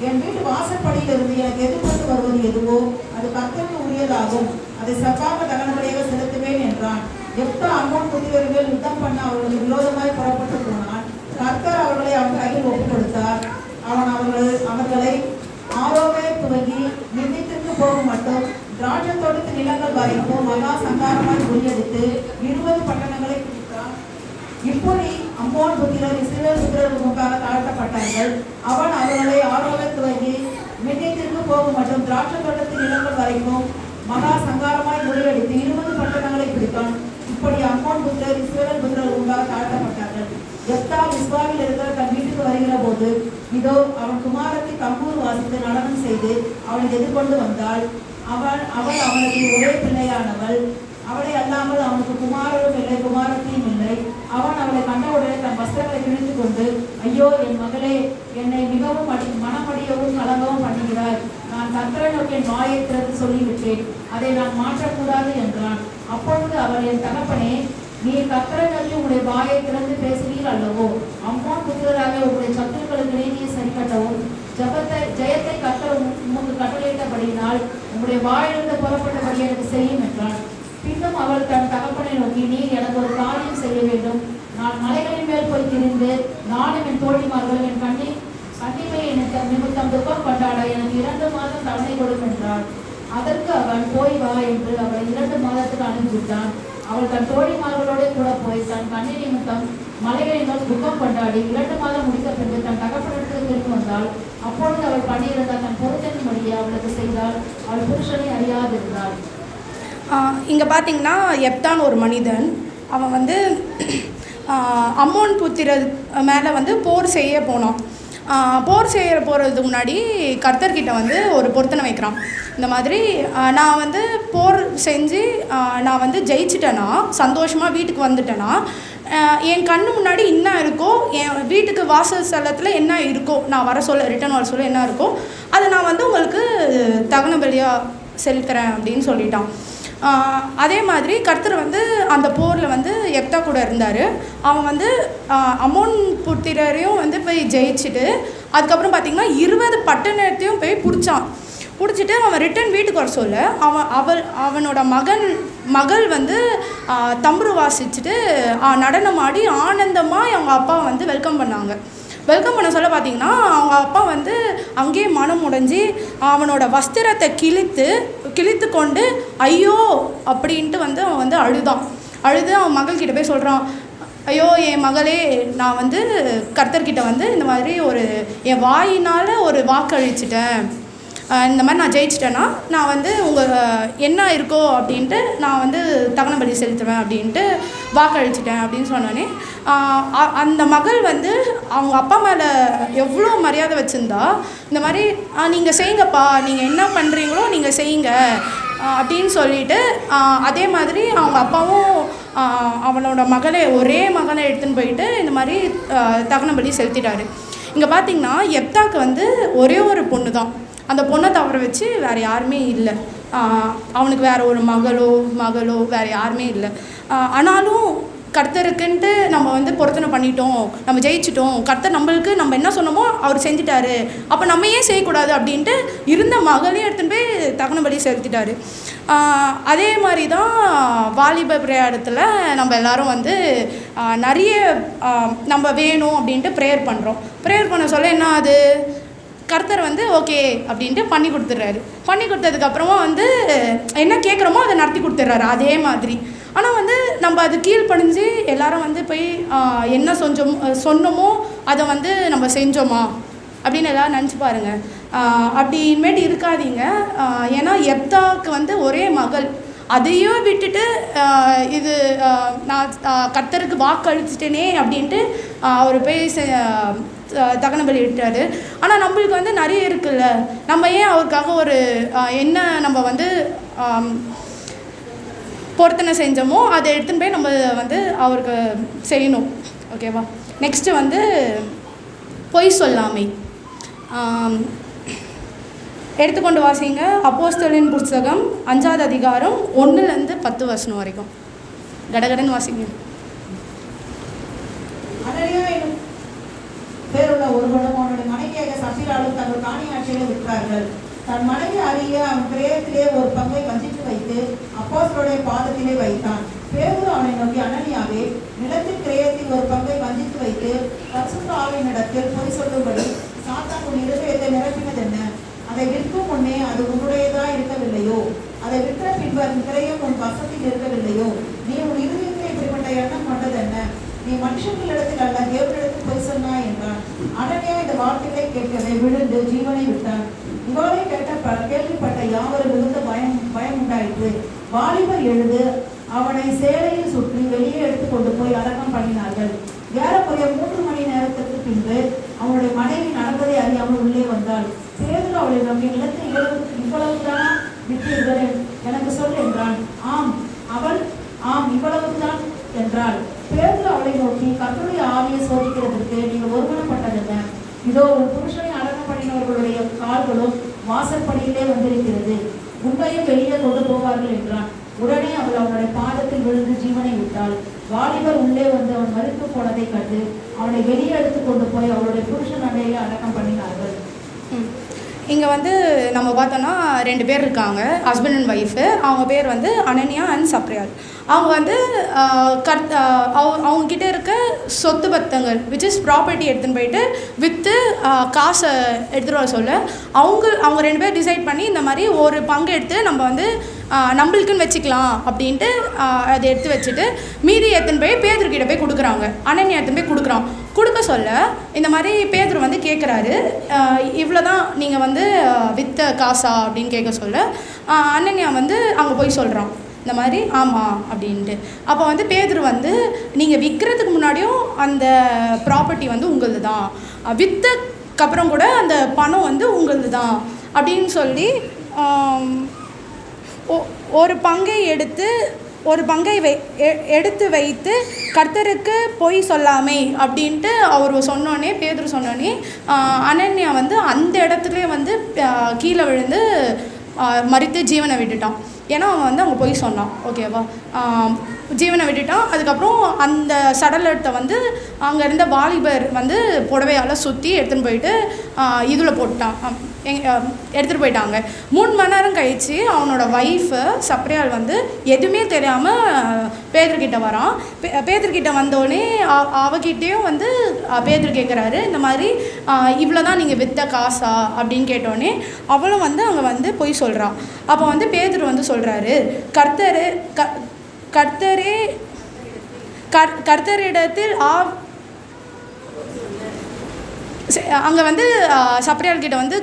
என் வீட்டு வாசற்படியிலிருந்து எனக்கு எதிர்கொண்டு வருவது எதுவோ அது கர்த்தருக்கு உரியதாகும், அதை சர்வாங்க தகனங்களையாக செலுத்துவேன் என்றான். எப்போ அம்மோன் புத்திரர்கள் யுத்தம் பண்ண அவர்களுக்கு விரோதமாய் புறப்பட்டு போனான். கர்த்தர் அவர்களை அவன் கையில் ஒப்புக் கொடுத்தார். அவர்களை ஆரோவே துவங்கி நிமித்திற்கு போகும் மட்டும் திராட்சை தோட்டத்து நிலங்கள் வரைக்கும் மகா சங்காரமாய் முறியடித்து 20 பட்டணங்களை பிடித்தான். இப்படி அம்மோன் புத்திரர் இஸ்ரவேல் புத்திரருக்கு முன்பாக தாழ்த்தப்பட்டார்கள். அவன் அவர்களை ஆரோவே துவங்கி மின்னித்திற்கு போகும் மற்றும் திராட்சை தோட்டத்து நிலங்கள் வரைக்கும் மகா சங்காரமாய் முறியடித்து 20 பட்டணங்களை பிடித்தான். இப்படி அம்மோன் புத்திரர் இஸ்ரவேல் புத்திரருக்கு முன்பாக தாழ்த்தப்பட்டார்கள். எப்தா மிஸ்பாவில் இருக்கிற தன் வீட்டுக்கு வருகிற போது இதோ அவன் குமாரத்தை தம்பூர் வாசித்து நடனம் செய்து அவனை எதிர்கொண்டு வந்தாள். அவள் அவனுக்கு ஒரே பிள்ளையானவள். அவளை அல்லாமல் அவனுக்கு குமாரரும் இல்லை, குமாரத்தையும் இல்லை. அவன் அவளை கண்டவுடனே தன் வஸ்திரங்களை கிழித்து கொண்டு, ஐயோ என் மகளே, என்னை மிகவும் மனமடியவும் கலங்கவும் பண்ணுகிறாய். நான் கர்த்தரை நோக்கி என் வாயை திறந்து சொல்லிவிட்டேன், அதை நான் மாற்றக்கூடாது என்றான். அப்பொழுது அவள், என் தகப்பனே, நீ கர்த்தரை நோக்கி உங்களுடைய வாயை திறந்து பேசுவீர் அல்லவோ? அம்மோன் புத்திரராக உங்களுடைய சத்துருக்களுக்கு நீதியை சரி கட்டவும் ஜெயத்தை கர்த்தர் உமக்கு கட்டளையிட்டபடியினால் உங்களுடைய வாயிலிருந்து புறப்பட்டபடி எனக்கு செய்யும் என்றான். பின்னும் அவள் தன் தகப்பனை நோக்கி, நீர் எனக்கு ஒரு காரியம் செய்ய வேண்டும். நான் மலைகளின் மேல் போய் திரிந்து நானும் என் தோழிமார்களும் என் கண்ணிமையை நிமித்தம் துக்கம் கொண்டாட எனக்கு 2 மாதம் தவணை கொடுக்கும் என்றாள். அதற்கு அவன், போய் வா என்று அவளை 2 மாதத்துக்கு அனுப்பிவிட்டான். அவள் தன் தோழிமார்களோட கூட போய் தன் கண்ணி நிமித்தம் மலைகளின் மேல் துக்கம் கொண்டாடி 2 மாதம் முடித்த பின்பு தன் தகப்பனிடத்துக்கு திரும்பி வந்தாள். அப்பொழுது அவள் பண்ணியிருந்த தன் பொருத்தனின்படியே அவளுக்கு செய்தால் அவள் புருஷனை அறியாதிருந்தாள். இங்கே பார்த்தீங்கன்னா எப்தான் ஒரு மனிதன். அவன் வந்து அம்மோன் புத்திரர் மேலே வந்து போர் செய்ய போனான். போர் செய்ய போகிறதுக்கு முன்னாடி கர்த்தர்கிட்ட வந்து ஒரு பொருத்தனை வைக்கிறான். இந்த மாதிரி நான் வந்து போர் செஞ்சு நான் வந்து ஜெயிச்சிட்டேன்னா, சந்தோஷமாக வீட்டுக்கு வந்துட்டேன்னா, என் கண்ணு முன்னாடி என்ன இருக்கோ, என் வீட்டுக்கு வாசல் ஸ்தலத்தில் என்ன இருக்கோ, நான் ரிட்டர்ன் வர சொல்ல என்ன இருக்கோ அதை நான் வந்து உங்களுக்கு தகன பலியாக செலுத்துகிறேன் அப்படின்னு சொல்லிட்டான். அதே மாதிரி கர்த்தர் வந்து அந்த போரில் வந்து எப்தா கூட இருந்தார். அவன் வந்து அம்மோன் புத்திரரையும் வந்து போய் ஜெயிச்சுட்டு அதுக்கப்புறம் பார்த்திங்கன்னா 20 பட்டணத்தையும் போய் பிடிச்சான். பிடிச்சிட்டு அவன் ரிட்டன் வீட்டுக்கு வர சொல்ல அவனோட மகள் வந்து தம்புரு வாசிச்சுட்டு நடனம் ஆடி ஆனந்தமாக அவங்க அப்பா வந்து வெல்கம் பண்ணாங்க. வெல்கம் பண்ண சொல்ல பார்த்தீங்கன்னா அவங்க அப்பா வந்து அங்கேயே மனம் உடைஞ்சி அவனோட வஸ்திரத்தை கிழித்து கொண்டு ஐயோ அப்படின்ட்டு வந்து அவன் வந்து அழுது அவன் மகள்கிட்ட போய் சொல்கிறான், ஐயோ என் மகளே, நான் வந்து கர்த்தர்கிட்ட வந்து இந்த மாதிரி என் வாயினால் ஒரு வாக்களிச்சிட்டேன், இந்த மாதிரி நான் ஜெயிச்சிட்டேன்னா நான் வந்து உங்கள் என்ன இருக்கோ அப்படின்ட்டு நான் வந்து தகன பலி செலுத்துவேன் அப்படின்ட்டு வாக்களிச்சிட்டேன் அப்படின்னு சொன்னோன்னே அந்த மகள் வந்து அவங்க அப்பா மேலே எவ்வளோ மரியாதை வச்சுருந்தா, இந்த மாதிரி நீங்கள் செய்யுங்கப்பா, நீங்கள் என்ன பண்ணுறீங்களோ நீங்கள் செய்யுங்க அப்படின்னு சொல்லிட்டு அதே மாதிரி அவங்க அப்பாவும் அவனோட ஒரே மகனை எடுத்துன்னு போயிட்டு இந்த மாதிரி தகன பலி செலுத்திட்டாரு. இங்கே பார்த்திங்கன்னா எப்தாக்கு வந்து ஒரே ஒரு பொண்ணு தான். அந்த பொண்ணை தவிர வச்சு வேறு யாருமே இல்லை. அவனுக்கு வேறு ஒரு மகளோ வேறு யாருமே இல்லை. ஆனாலும் கர்த்தருக்குன்ட்டு நம்ம வந்து பொருத்தனை பண்ணிட்டோம், நம்ம ஜெயிச்சிட்டோம், கர்த்தர் நம்மளுக்கு நம்ம என்ன சொன்னோமோ அவர் செஞ்சிட்டாரு, அப்போ நம்ம ஏன் செய்யக்கூடாது அப்படின்ட்டு இருந்த மகளையும் எடுத்துகிட்டு போய் தகன பலி செலுத்திட்டாரு. அதே மாதிரி தான் வாலிப பிரயாணத்தில் நம்ம எல்லோரும் வந்து நிறைய நம்ம வேணும் அப்படின்ட்டு ப்ரேயர் பண்ணுறோம். ப்ரேயர் பண்ண சொல்ல என்ன அது கர்த்தர் வந்து ஓகே அப்படின்ட்டு பண்ணி கொடுத்துட்றாரு. பண்ணி கொடுத்ததுக்கப்புறமா வந்து என்ன கேட்குறோமோ அதை நடத்தி கொடுத்துட்றாரு அதே மாதிரி. ஆனால் வந்து நம்ம அது கீழ்ப்படிஞ்சு எல்லாரும் வந்து போய் என்ன சொன்னோமோ அதை வந்து நம்ம செஞ்சோமா அப்படின்னு எல்லோரும் நினச்சி பாருங்கள். அப்படி இனிமேட்டு இருக்காதீங்க. ஏன்னா எப்தாக்கு வந்து ஒரே மகள், அதையும் விட்டுட்டு இது நான் கர்த்தருக்கு வாக்களிச்சிட்டேனே அப்படின்ட்டு அவர் போய் தகன பலி விட்டார். ஆனால் நம்மளுக்கு வந்து நிறைய இருக்குல்ல, நம்ம ஏன் அவருக்காக என்ன நம்ம வந்து பொருத்தனை செஞ்சோமோ அதை எடுத்துன்னு போய் நம்ம வந்து அவருக்கு செய்யணும். ஓகேவா? நெக்ஸ்ட்டு வந்து பொய் சொல்லாமை. எடுத்துக்கொண்டு வாசிங்க அப்போஸ்தலரின் புஸ்தகம் 5ஆவது அதிகாரம் 1 to 10 வரைக்கும். கடகடன்னு வாசிங்க. பேருள்ள ஒருவனும் அவனுடைய மனைவியாக சபிராலும் தங்கள் காணியாட்சியை விற்றார்கள். தன் மனைவி அறிய அவன் கிரயத்திலே ஒரு பங்கை வஞ்சித்து வைத்து அப்போஸ்தலருடைய பாதத்திலே வைத்தான். பேதுரு அவனை நோக்கி, அனனியாவே, நிலத்தின் கிரயத்தில் ஒரு பங்கை வஞ்சித்து வைத்து பரிசுத்த ஆவியினிடத்தில் பொய் சொல்லும்படி சாத்தான் உன் இருதயத்தை நிரப்பினதென்ன? அதை விற்கும் முன்னே அது உன்னுடையதா இருக்கவில்லையோ? அதை விற்ற பின்பு அதன் கிரயம் உன் வசத்தில் இருக்கவில்லையோ? நீ உன் இருதயத்தில் இப்படிப்பட்ட எண்ணம் கொண்டதென்ன? நீ மனுஷர்களிடத்தில் அல்ல தேவனிடத்தில் பொய் சொன்னாய் என்றான். அனனியா இந்த வார்த்தைகளை கேட்கவே விழுந்து ஜீவனை விட்டான். இவ்வாறே கேள்விப்பட்ட யாவரும் மிகுந்த பயம் உண்டாயிற்று. வாலிபர் எழுந்து அவனை சேலையில் சுற்றி வெளியே எடுத்து கொண்டு போய் அடக்கம் பண்ணினார்கள். ஏறக்குறைய 3 மணி நேரத்திற்கு பின்பு அவனுடைய மனைவி நடந்ததை அறியாமல் உள்ளே வந்தாள். பேதுரு அவளை நம்பி, நிலத்தை இவ்வளவுதானா விட்டீர்கள்? எனக்கு சொல் என்றான். ஆம் இவ்வளவுதான் என்றாள். பேதுரு அவளை நோக்கி, கர்த்தருடைய ஆவியை சோதிக்கிறதற்கு நீங்கள் ஒருமனப்பட்டதென்ன? இதோ ஒரு புருஷனை அடக்கம் பண்ணினவர்களுடைய கால்களும் வாசற்படியிலே வந்திருக்கிறது, உண்மையும் வெளியே கொண்டு போவார்கள் என்றான். உடனே அவள் அவனுடைய பாதத்தில் விழுந்து ஜீவனை விட்டாள். வாலிபர் உள்ளே வந்து அவன் மரித்து போனதை கண்டு அவனை வெளியே எடுத்து கொண்டு போய் அவளுடைய புருஷன் அண்டையிலே அடக்கம் பண்ணினார்கள். இங்கே வந்து நம்ம பார்த்தோன்னா 2 பேர் இருக்காங்க, ஹஸ்பண்ட் அண்ட் ஒய்ஃபு. அவங்க பேர் வந்து அனனியா அண்ட் சப்ரியால். அவங்க வந்து அவங்கக்கிட்ட இருக்க சொத்து பத்தங்கள் விச் இஸ் ப்ராப்பர்ட்டி எடுத்துன்னு போயிட்டு விற்று காசை எடுத்துகிட்டு வர சொல்ல அவங்க 2 பேர் டிசைட் பண்ணி இந்த மாதிரி ஒரு பங்கு எடுத்து நம்ம வந்து நம்மளுக்குன்னு வச்சுக்கலாம் அப்படின்ட்டு அதை எடுத்து வச்சுட்டு மீதி எடுத்துன்னு போய் பேதுருக்கிட்ட போய் கொடுக்குறாங்க. அனனியா எடுத்துன்னு போய் கொடுக்க சொல்ல இந்த மாதிரி பேதுரு வந்து கேட்குறாரு, இவ்வளோ தான் நீங்கள் வந்து விற்ற காசா அப்படின்னு கேட்க சொல்ல அனனியா வந்து அங்கே போய் சொல்கிறான் இந்த மாதிரி ஆமாம் அப்படின்ட்டு. அப்போ வந்து பேதுரு வந்து நீங்கள் விற்கிறதுக்கு முன்னாடியும் அந்த ப்ராப்பர்ட்டி வந்து உங்களது தான், விற்றதுக்கப்புறம் கூட அந்த பணம் வந்து உங்களது தான் அப்படின்னு சொல்லி ஒரு பங்கை எடுத்து வைத்து கர்த்தருக்கு பொய் சொல்லாமை அப்படின்ட்டு அவர் சொன்னோன்னே பேதுரு சொன்னோன்னே அனன்யா வந்து அந்த இடத்துலேயே வந்து கீழே விழுந்து மரித்து ஜீவனை விட்டுட்டான். ஏன்னா அவன் வந்து அவங்க பொய் சொன்னான். ஓகேவா? ஜீவனை விட்டுட்டான். அதுக்கப்புறம் அந்த சடலத்தை வந்து அங்கே இருந்த வாலிபர் வந்து புடவையால் சுற்றி எடுத்துன்னு போயிட்டு இதில் போட்டான், எடுத்துகிட்டு போயிட்டாங்க. 3 மணி நேரம் கழித்து அவனோட ஒய்ஃபு சப்ரியால் வந்து எதுவுமே தெரியாமல் பேதுருக்கிட்ட வரான். பேதுருக்கிட்ட வந்தோடனே அவகிட்டேயும் வந்து பேதுரு கேட்குறாரு, இந்த மாதிரி இவ்வளோ தான் நீங்கள் விற்ற காசா அப்படின்னு கேட்டோடனே அவளும் வந்து அங்கே வந்து போய் சொல்கிறான். அப்போ வந்து பேதுரு வந்து சொல்கிறாரு, கர்த்தரிடத்தில் அங்கே வந்து சப்ரியால் கிட்ட வந்து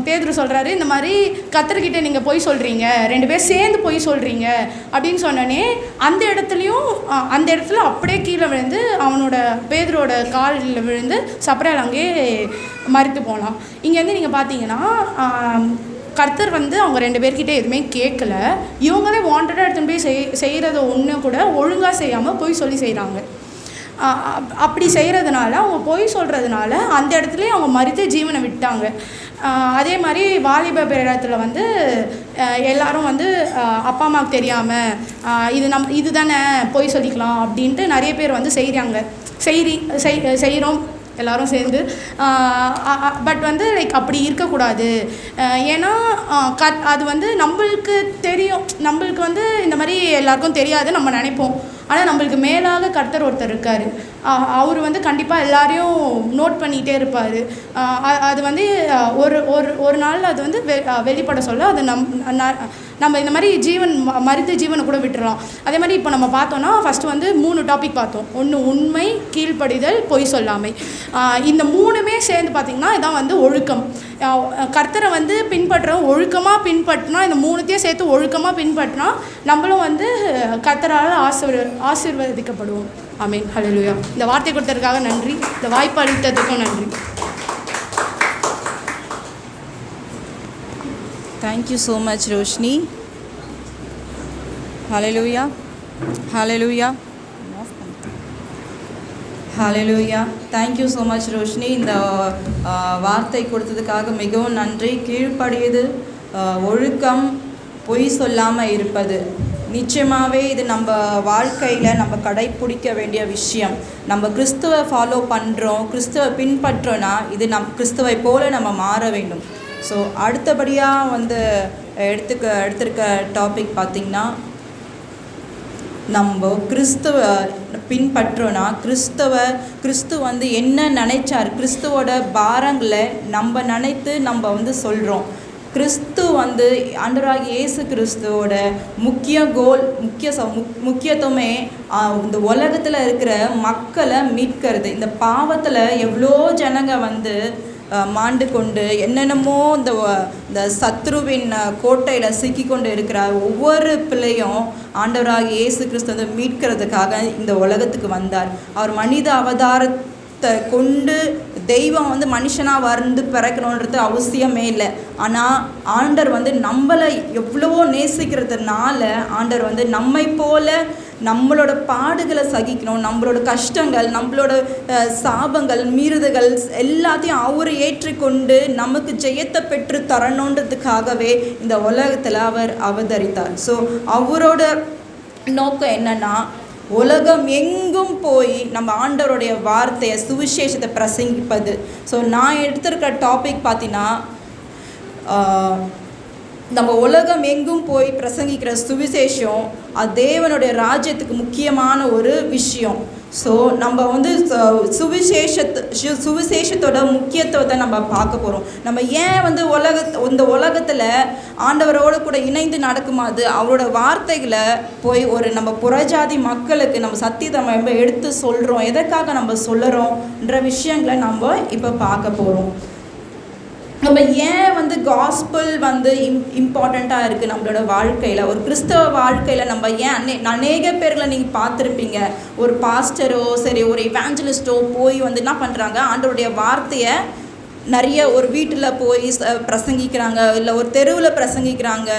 பேதுரு சொல்கிறாரு, இந்த மாதிரி கர்த்தர்கிட்ட நீங்கள் போய் சொல்கிறீங்க, 2 பேர் சேர்ந்து போய் சொல்கிறீங்க அப்படின்னு சொன்னோடனே அந்த இடத்துல அப்படியே கீழே விழுந்து அவனோட பேதுரோட காலில் விழுந்து சப்ரியால் அங்கேயே மரித்து போனான். இங்கேருந்து நீங்கள் பார்த்தீங்கன்னா கர்த்தர் வந்து அவங்க 2 பேர்கிட்ட எதுவுமே கேட்கல. இவங்களே வாண்டடாக எடுத்துன்னு போய் செய்கிறத ஒன்று கூட ஒழுங்காக செய்யாமல் போய் சொல்லி செய்கிறாங்க. அப்படி செய்கிறதுனால, அவங்க பொய் சொல்கிறதுனால அந்த இடத்துலையே அவங்க மரித்து ஜீவனை விட்டாங்க. அதே மாதிரி வாலிப பேரத்தில் வந்து எல்லாரும் வந்து அப்பா அம்மாவுக்கு தெரியாமல் இது தானே பொய் சொல்லிக்கலாம் அப்படின்ட்டு நிறைய பேர் வந்து செய்கிறோம் எல்லோரும் சேர்ந்து. பட் வந்து லைக் அப்படி இருக்கக்கூடாது. ஏன்னா அது வந்து நம்மளுக்கு தெரியும், நம்மளுக்கு வந்து இந்த மாதிரி எல்லாருக்கும் தெரியாது நம்ம நினைப்போம். ஆனால் நம்மளுக்கு மேலாக கர்த்தர் ஒருத்தர் இருக்கார். அவர் வந்து கண்டிப்பாக எல்லாரையும் நோட் பண்ணிகிட்டே இருப்பார். அது வந்து ஒரு நாள் அது வந்து வெளிப்பட சொல்ல அது நம்ம இந்த மாதிரி மரித்த ஜீவனை கூட விட்டுறலாம். அதே மாதிரி இப்போ நம்ம பார்த்தோன்னா ஃபஸ்ட்டு வந்து 3 டாபிக் பார்த்தோம். ஒன்று உண்மை, கீழ்ப்படிதல், பொய் சொல்லாமை. இந்த 3மே சேர்ந்து பார்த்திங்கன்னா இதான் வந்து ஒழுக்கம். கர்த்தரை வந்து ஒழுக்கமாக பின்பற்றினா, இந்த 3த்தையும் சேர்த்து ஒழுக்கமாக பின்பற்றினா நம்மளும் வந்து கர்த்தரால் ஆசீர்வதிக்கப்படுவோம். ஆமென், ஹல்லேலூயா. இந்த வார்த்தை கொடுத்ததுக்காக நன்றி, இந்த வாய்ப்பு அளித்ததுக்கும் நன்றி. Thank you so much, Roshni. Hallelujah. Hallelujah. Hallelujah. Thank you so much, Roshni. இந்த வார்த்தை கொடுத்ததுக்காக மிகவும் நன்றி. கீழ்ப்படியது, ஒழுக்கம், பொய் சொல்லாமல் இருப்பது, நிச்சயமாகவே இது நம்ம வாழ்க்கையில் நம்ம கடைப்பிடிக்க வேண்டிய விஷயம். நம்ம கிறிஸ்துவை ஃபாலோ பண்ணுறோம், கிறிஸ்துவை பின்பற்றோன்னா இது கிறிஸ்துவை போல நம்ம மாற வேண்டும். ஸோ அடுத்தபடியாக வந்து எடுத்திருக்க டாபிக் பார்த்திங்கன்னா, நம்ம கிறிஸ்துவ பின்பற்றோன்னா கிறிஸ்து வந்து என்ன நினைச்சார், கிறிஸ்துவோட பாரங்களை நம்ம நினைத்து நம்ம வந்து சொல்கிறோம். கிறிஸ்து வந்து ஆண்டவராகிய இயேசு கிறிஸ்துவோட முக்கியத்துவமே இந்த உலகத்தில் இருக்கிற மக்களை மீட்கிறது. இந்த பாவத்தில் எவ்வளோ ஜனங்க வந்து மாண்டு கொண்டு என்னென்னமோ இந்த சத்ருவின் கோட்டையில் சிக்கி கொண்டு இருக்கிற ஒவ்வொரு பிள்ளையும் ஆண்டவராகிய இயேசு கிறிஸ்து வந்து மீட்கிறதுக்காக இந்த உலகத்துக்கு வந்தார். அவர் மனித அவதாரத்தை கொண்டு தெய்வம் வந்து மனுஷனாக வந்து பிறக்கணுன்றது அவசியமே இல்லை. ஆனால் ஆண்டவர் வந்து நம்மளை எவ்வளவோ நேசிக்கிறதுனால ஆண்டவர் வந்து நம்மை போல நம்மளோட பாடுகளை சகிக்கணும், நம்மளோட கஷ்டங்கள், நம்மளோட சாபங்கள், மீறுதல்கள் எல்லாத்தையும் அவர் ஏற்றிக்கொண்டு நமக்கு ஜெயத்தை பெற்று தரணுன்றதுக்காகவே இந்த உலகத்தில் அவர் அவதரித்தார். ஸோ அவரோட நோக்கம் என்னன்னா, உலகம் எங்கும் போய் நம்ம ஆண்டவருடைய வார்த்தையை, சுவிசேஷத்தை பிரசங்கிப்பது. ஸோ நான் எடுத்திருக்கிற டாபிக் பார்த்தீங்கன்னா, நம்ம உலகம் எங்கும் போய் பிரசங்கிக்கிற சுவிசேஷம் அது தேவனுடைய ராஜ்யத்துக்கு முக்கியமான ஒரு விஷயம். ஸோ நம்ம வந்து சுவிசேஷத்தோட முக்கியத்துவத்தை நம்ம பார்க்க போகிறோம். நம்ம ஏன் வந்து இந்த உலகத்தில் ஆண்டவரோடு கூட இணைந்து நடக்குமாது அவரோட வார்த்தைகளை போய் நம்ம புறஜாதி மக்களுக்கு நம்ம சத்தியத்தை நம்ம எடுத்து சொல்கிறோம், எதற்காக நம்ம சொல்லுறோம்ன்ற விஷயங்களை நம்ம இப்போ பார்க்க போகிறோம். நம்ம ஏன் வந்து காஸ்பல் வந்து இம்பார்ட்டண்ட்டாக இருக்குது நம்மளோட வாழ்க்கையில், ஒரு கிறிஸ்தவ வாழ்க்கையில் நம்ம ஏன் அநேக பேர்களை நீங்கள் பார்த்துருப்பீங்க, ஒரு பாஸ்டரோ சரி ஒரு இவாஞ்சலிஸ்ட்டோ போய் வந்து என்ன பண்ணுறாங்க, ஆண்டவருடைய வார்த்தையை நிறைய ஒரு வீட்டில் போய் பிரசங்கிக்கிறாங்க, இல்லை ஒரு தெருவில் பிரசங்கிக்கிறாங்க,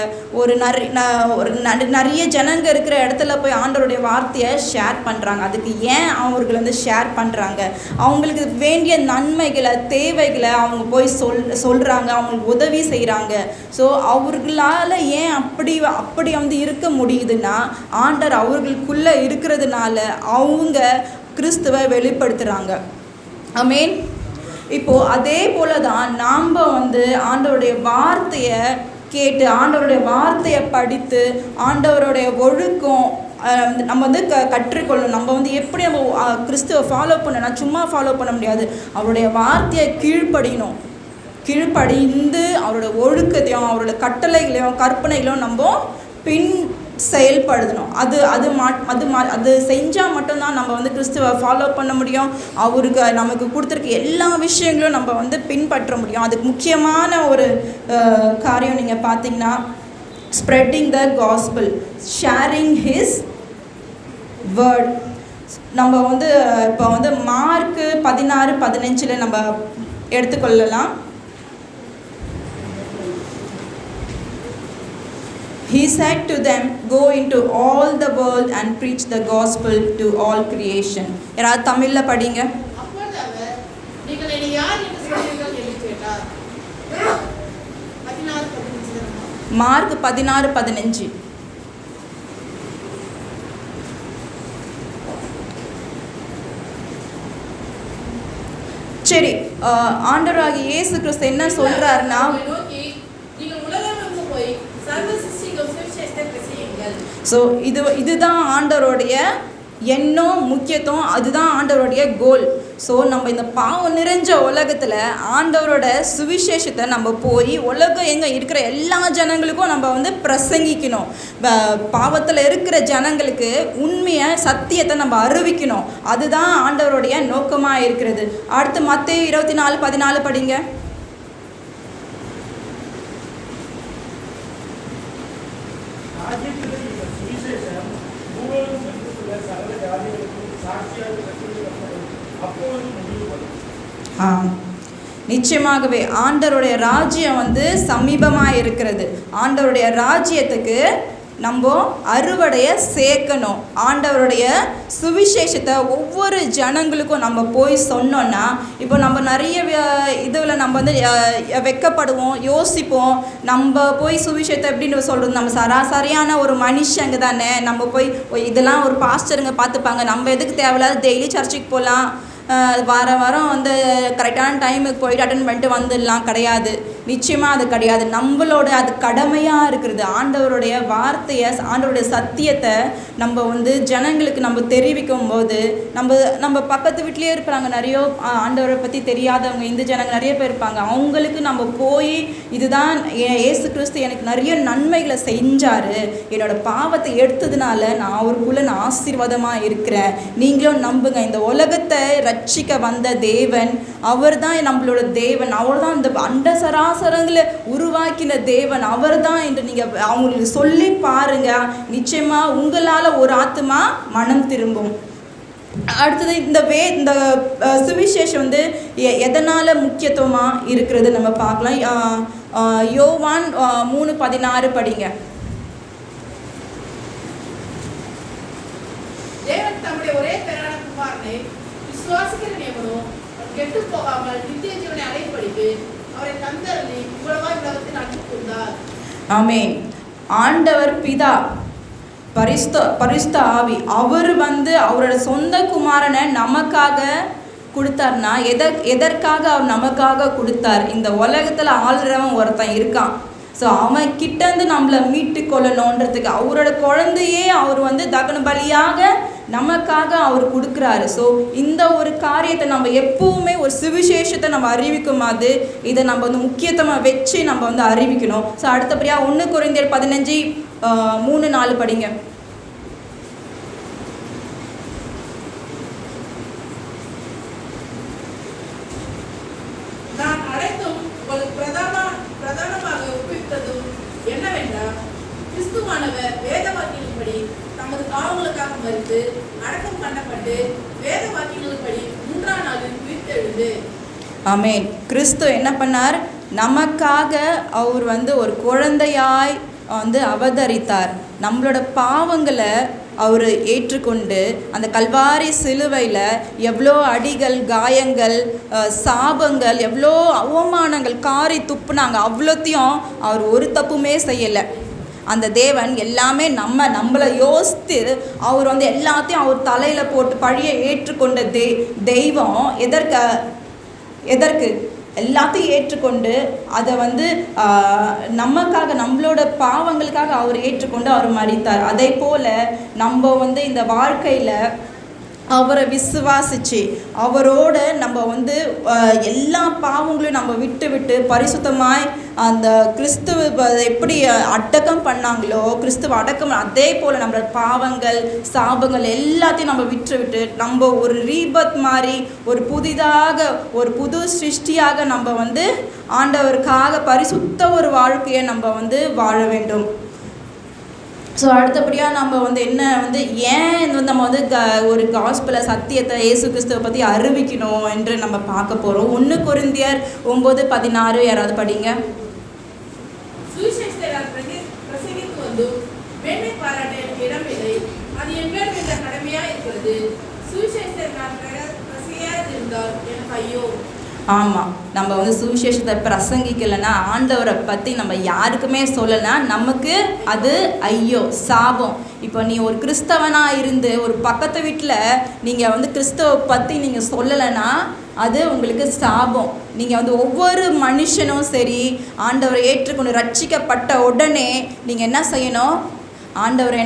நிறைய ஜனங்க இருக்கிற இடத்துல போய் ஆண்டவருடைய வார்த்தையை ஷேர் பண்ணுறாங்க. அதுக்கு ஏன் அவர்கள் வந்து ஷேர் பண்ணுறாங்க? அவங்களுக்கு வேண்டிய நன்மைகளை, தேவைகளை அவங்க போய் சொல்கிறாங்க, அவங்களுக்கு உதவி செய்கிறாங்க. ஸோ அவர்களால் ஏன் அப்படி வந்து இருக்க முடியுதுன்னா, ஆண்டவர் அவர்களுக்குள்ளே இருக்கிறதுனால அவங்க கிறிஸ்துவை வெளிப்படுத்துகிறாங்க. ஆமென். இப்போது அதே போல தான் நாம் வந்து ஆண்டவருடைய வார்த்தையை கேட்டு, ஆண்டவருடைய வார்த்தையை படித்து, ஆண்டவருடைய ஒழுக்கம் நம்ம வந்து கற்றுக்கொள்ளணும். நம்ம வந்து எப்படி நம்ம கிறிஸ்துவை ஃபாலோ பண்ணணும், சும்மா ஃபாலோ பண்ண முடியாது. அவருடைய வார்த்தையை கீழ்ப்படிந்து அவரோட ஒழுக்கத்தையும் அவரோட கட்டளைகளையும் கற்பனைகளையும் நம்ம பின் செயல்படுத்தணும். அது செஞ்சால் மட்டும்தான் நம்ம வந்து கிறிஸ்துவை ஃபாலோ பண்ண முடியும். அவருக்கு நமக்கு கொடுத்துருக்க எல்லா விஷயங்களும் நம்ம வந்து பின்பற்ற முடியும். அதுக்கு முக்கியமான ஒரு காரியம் நீங்கள் பார்த்தீங்கன்னா, spreading the gospel, sharing his word. நம்ம வந்து இப்போ வந்து மார்க்கு 16:15 நம்ம எடுத்துக்கொள்ளலாம். He said to them, go into all the world and preach the gospel to all creation. யாராவது தமிழ்ல படிங்க. அப்பொழுது அவர், நீங்கள் என்னை யார் என்று சொல்கிறீர்கள் என்று கேட்டார். 16:15. மார்க் 16:15. சரி, ஆண்டவராகிய இயேசு கிறிஸ்து என்ன சொல்றாருன்னா, நீங்கள் உலகமெங்கும் போய் சர்வ சிருஷ்டிக்கும் சுவிசேஷத்தை பிரசங்கியுங்கள். ஸோ இதுதான் ஆண்டவருடைய எண்ணம், முக்கியத்துவம், அதுதான் ஆண்டவருடைய கோல். ஸோ நம்ம இந்த பாவம் நிறைஞ்ச உலகத்தில் ஆண்டவரோட சுவிசேஷத்தை நம்ம போய் உலகம் எங்கே இருக்கிற எல்லா ஜனங்களுக்கும் நம்ம வந்து பிரசங்கிக்கணும். பாவத்தில் இருக்கிற ஜனங்களுக்கு உண்மையை, சத்தியத்தை நம்ம அறிவிக்கணும். அதுதான் ஆண்டவருடைய நோக்கமாக இருக்கிறது. அடுத்து மத்தேயு 24:14 படிங்க. நிச்சயமாகவே ஆண்டவருடைய ராஜ்யம் வந்து சமீபமாக இருக்கிறது. ஆண்டவருடைய ராஜ்யத்துக்கு நம்ம அறுவடையை சேர்க்கணும். ஆண்டவருடைய சுவிசேஷத்தை ஒவ்வொரு ஜனங்களுக்கும் நம்ம போய் சொன்னோன்னா, இப்போ நம்ம நிறைய இதில் நம்ம வந்து வெட்கப்படுவோம், யோசிப்போம். நம்ம போய் சுவிசேஷத்தை எப்படின்னு சொல்கிறது, நம்ம சராசரியான ஒரு மனுஷங்க தானே, நம்ம போய் இதெல்லாம் ஒரு பாஸ்டருங்க பார்த்துப்பாங்க, நம்ம எதுக்கு தேவையில்லாத டெய்லி சர்ச்சுக்கு போகலாம், வாரம் வந்து கரெக்டான டைமுக்கு போயிட்டு அட்டன் பண்ணிட்டு வந்துடலாம். கிடையாது, நிச்சயமாக அது கிடையாது. நம்மளோட அது கடமையாக இருக்கிறது. ஆண்டவருடைய வார்த்தையை, ஆண்டவருடைய சத்தியத்தை நம்ம வந்து ஜனங்களுக்கு நம்ம தெரிவிக்கும் போது, நம்ம பக்கத்து வீட்லேயே இருப்பாங்க நிறைய ஆண்டவரை பற்றி தெரியாதவங்க, இந்த ஜனங்க நிறைய பேர் இருப்பாங்க. அவங்களுக்கு நம்ம போய் இதுதான் இயேசு கிறிஸ்து எனக்கு நிறைய நன்மைகளை செஞ்சார், என்னோடய பாவத்தை எடுத்ததுனால நான் அவருக்குள்ளே நான் ஆசீர்வாதமாக இருக்கிறேன், நீங்களும் நம்புங்க. இந்த உலகத்தை ரட்சிக்க வந்த தேவன் அவர் தான், நம்மளோட தேவன் அவர் தான், இந்த அண்ட சராசரங்களை உருவாக்கின தேவன் அவர் தான் என்று நீங்கள் அவங்களுக்கு சொல்லி பாருங்க. நிச்சயமாக உங்களால் ஒரு ஆத்மா மனம் திரும்பும். அடுத்தது இந்த சுவிசேஷம் வந்து எதனால் முக்கியத்துவமாக இருக்கிறது நம்ம பார்க்கலாம். யோவான் 3:16 படிங்க. தேவன் தம்முடைய ஒரே பேரான குமாரனை விசுவாசிக்கிறவன் எவனோ கெட்டு போகாமல் நித்திய ஜீவனை அடையும்படிக்கு அவரை தந்தருளி இவ்வளவாய் உலகத்தில் அன்பு கூர்ந்தார். ஆமென். ஆண்டவர் பிதா, பரிசுத்த ஆவி, அவர் வந்து அவரோட சொந்த குமாரனை நமக்காக கொடுத்தார்னா எதற்காக அவர் நமக்காக கொடுத்தார்? இந்த உலகத்தில் ஆளுறவன் ஒருத்தன் இருக்கான். ஸோ அவன் கிட்டேருந்து நம்மளை மீட்டு கொள்ளணுன்றதுக்கு அவரோட குழந்தையே அவர் வந்து தகன பலியாக நமக்காக அவர் கொடுக்குறாரு. ஸோ இந்த ஒரு காரியத்தை நம்ம எப்பவுமே ஒரு சுவிசேஷத்தை நம்ம அறிவிக்கும் போது இதை நம்ம வந்து முக்கியத்துவமாக வச்சு நம்ம வந்து அறிவிக்கணும். ஸோ அடுத்தபடியாக 1 கொரிந்தியர் 15:3-4 படிங்க. நான் அனைத்தும் உங்களுக்கு பிரதானமாக ஒப்புவித்ததும் என்னவென்றால், கிறிஸ்துவானவர் வேத வாக்கியங்களின்படி தமது பாவங்களுக்காக மரித்து அடக்கம் பண்ணப்பட்டு வேத வாக்கியங்களின்படி 3ஆம் நாளில் உயிர்த்தெழுந்து. ஆமென். கிறிஸ்து என்ன பண்ணார்? நமக்காக அவர் வந்து ஒரு குழந்தையாய் வந்து அவதரித்தார். நம்மளோட பாவங்களை அவர் ஏற்றுக்கொண்டு அந்த கல்வாரி சிலுவையில் எவ்வளோ அடிகள், காயங்கள், சாபங்கள், எவ்வளோ அவமானங்கள் காரி துப்புனாங்க. அவ்வளோத்தையும் அவர் ஒரு தப்புமே செய்யலை. அந்த தேவன் எல்லாமே நம்மளை யோசித்து அவர் வந்து எல்லாத்தையும் அவர் தலையில் போட்டு பழியை ஏற்றுக்கொண்ட தெய்வம் எதற்கு எல்லாத்தையும் ஏற்றுக்கொண்டு அதை வந்து நமக்காக, நம்மளோட பாவங்களுக்காக அவர் ஏற்றுக்கொண்டு அவர் மரித்தார். அதே போல் நம்ம வந்து இந்த வாழ்க்கையில் அவரை விசுவாசிச்சு அவரோட நம்ம வந்து எல்லா பாவங்களையும் நம்ம விட்டு பரிசுத்தமாய் அந்த கிறிஸ்துவ எப்படி அடக்கம் பண்ணாங்களோ, கிறிஸ்துவ அடக்கம் அதே போல் நம்மளோட பாவங்கள், சாபங்கள் எல்லாத்தையும் நம்ம விட்டு நம்ம ஒரு ரீபத் மாதிரி ஒரு புது சிருஷ்டியாக நம்ம வந்து ஆண்டவருக்காக பரிசுத்த ஒரு வாழ்க்கையை நம்ம வந்து வாழ வேண்டும். ஸோ அடுத்தபடியாக நம்ம வந்து என்ன வந்து ஏன் நம்ம வந்து ஒரு காஸ்பலை சத்தியத்தை இயேசு கிறிஸ்துவை பற்றி அறிவிக்கணும் என்று நம்ம பார்க்க போகிறோம். 1 கொரிந்தியர் 9:16 யாராவது படிங்க. சுவிசேஷத்தை பிரசங்கித்து வந்து மேன்மை பாராட்ட இடமில்லை, அது என் மேல் என்ற கடமையாக இருக்கிறது. சுவிசேஷத்தை நான் பிரசங்கியாதிருந்தால் எனக்கு ஐயோ. ஆமாம், நம்ம வந்து சுவிசேஷத்தை பிரசங்கிக்கலைன்னா, ஆண்டவரை பற்றி நம்ம யாருக்குமே சொல்லலைன்னா நமக்கு அது ஐயோ, சாபம். இப்போ நீ ஒரு கிறிஸ்தவனாக இருந்து ஒரு பக்கத்து வீட்டில் நீங்கள் வந்து கிறிஸ்தவ பற்றி நீங்கள் சொல்லலைன்னா அது உங்களுக்கு சாபம். நீங்கள் வந்து ஒவ்வொரு மனுஷனும் சரி, ஆண்டவரை ஏற்றுக்கொண்டு ரட்சிக்கப்பட்ட உடனே நீங்கள் என்ன செய்யணும்? ஆண்டவர்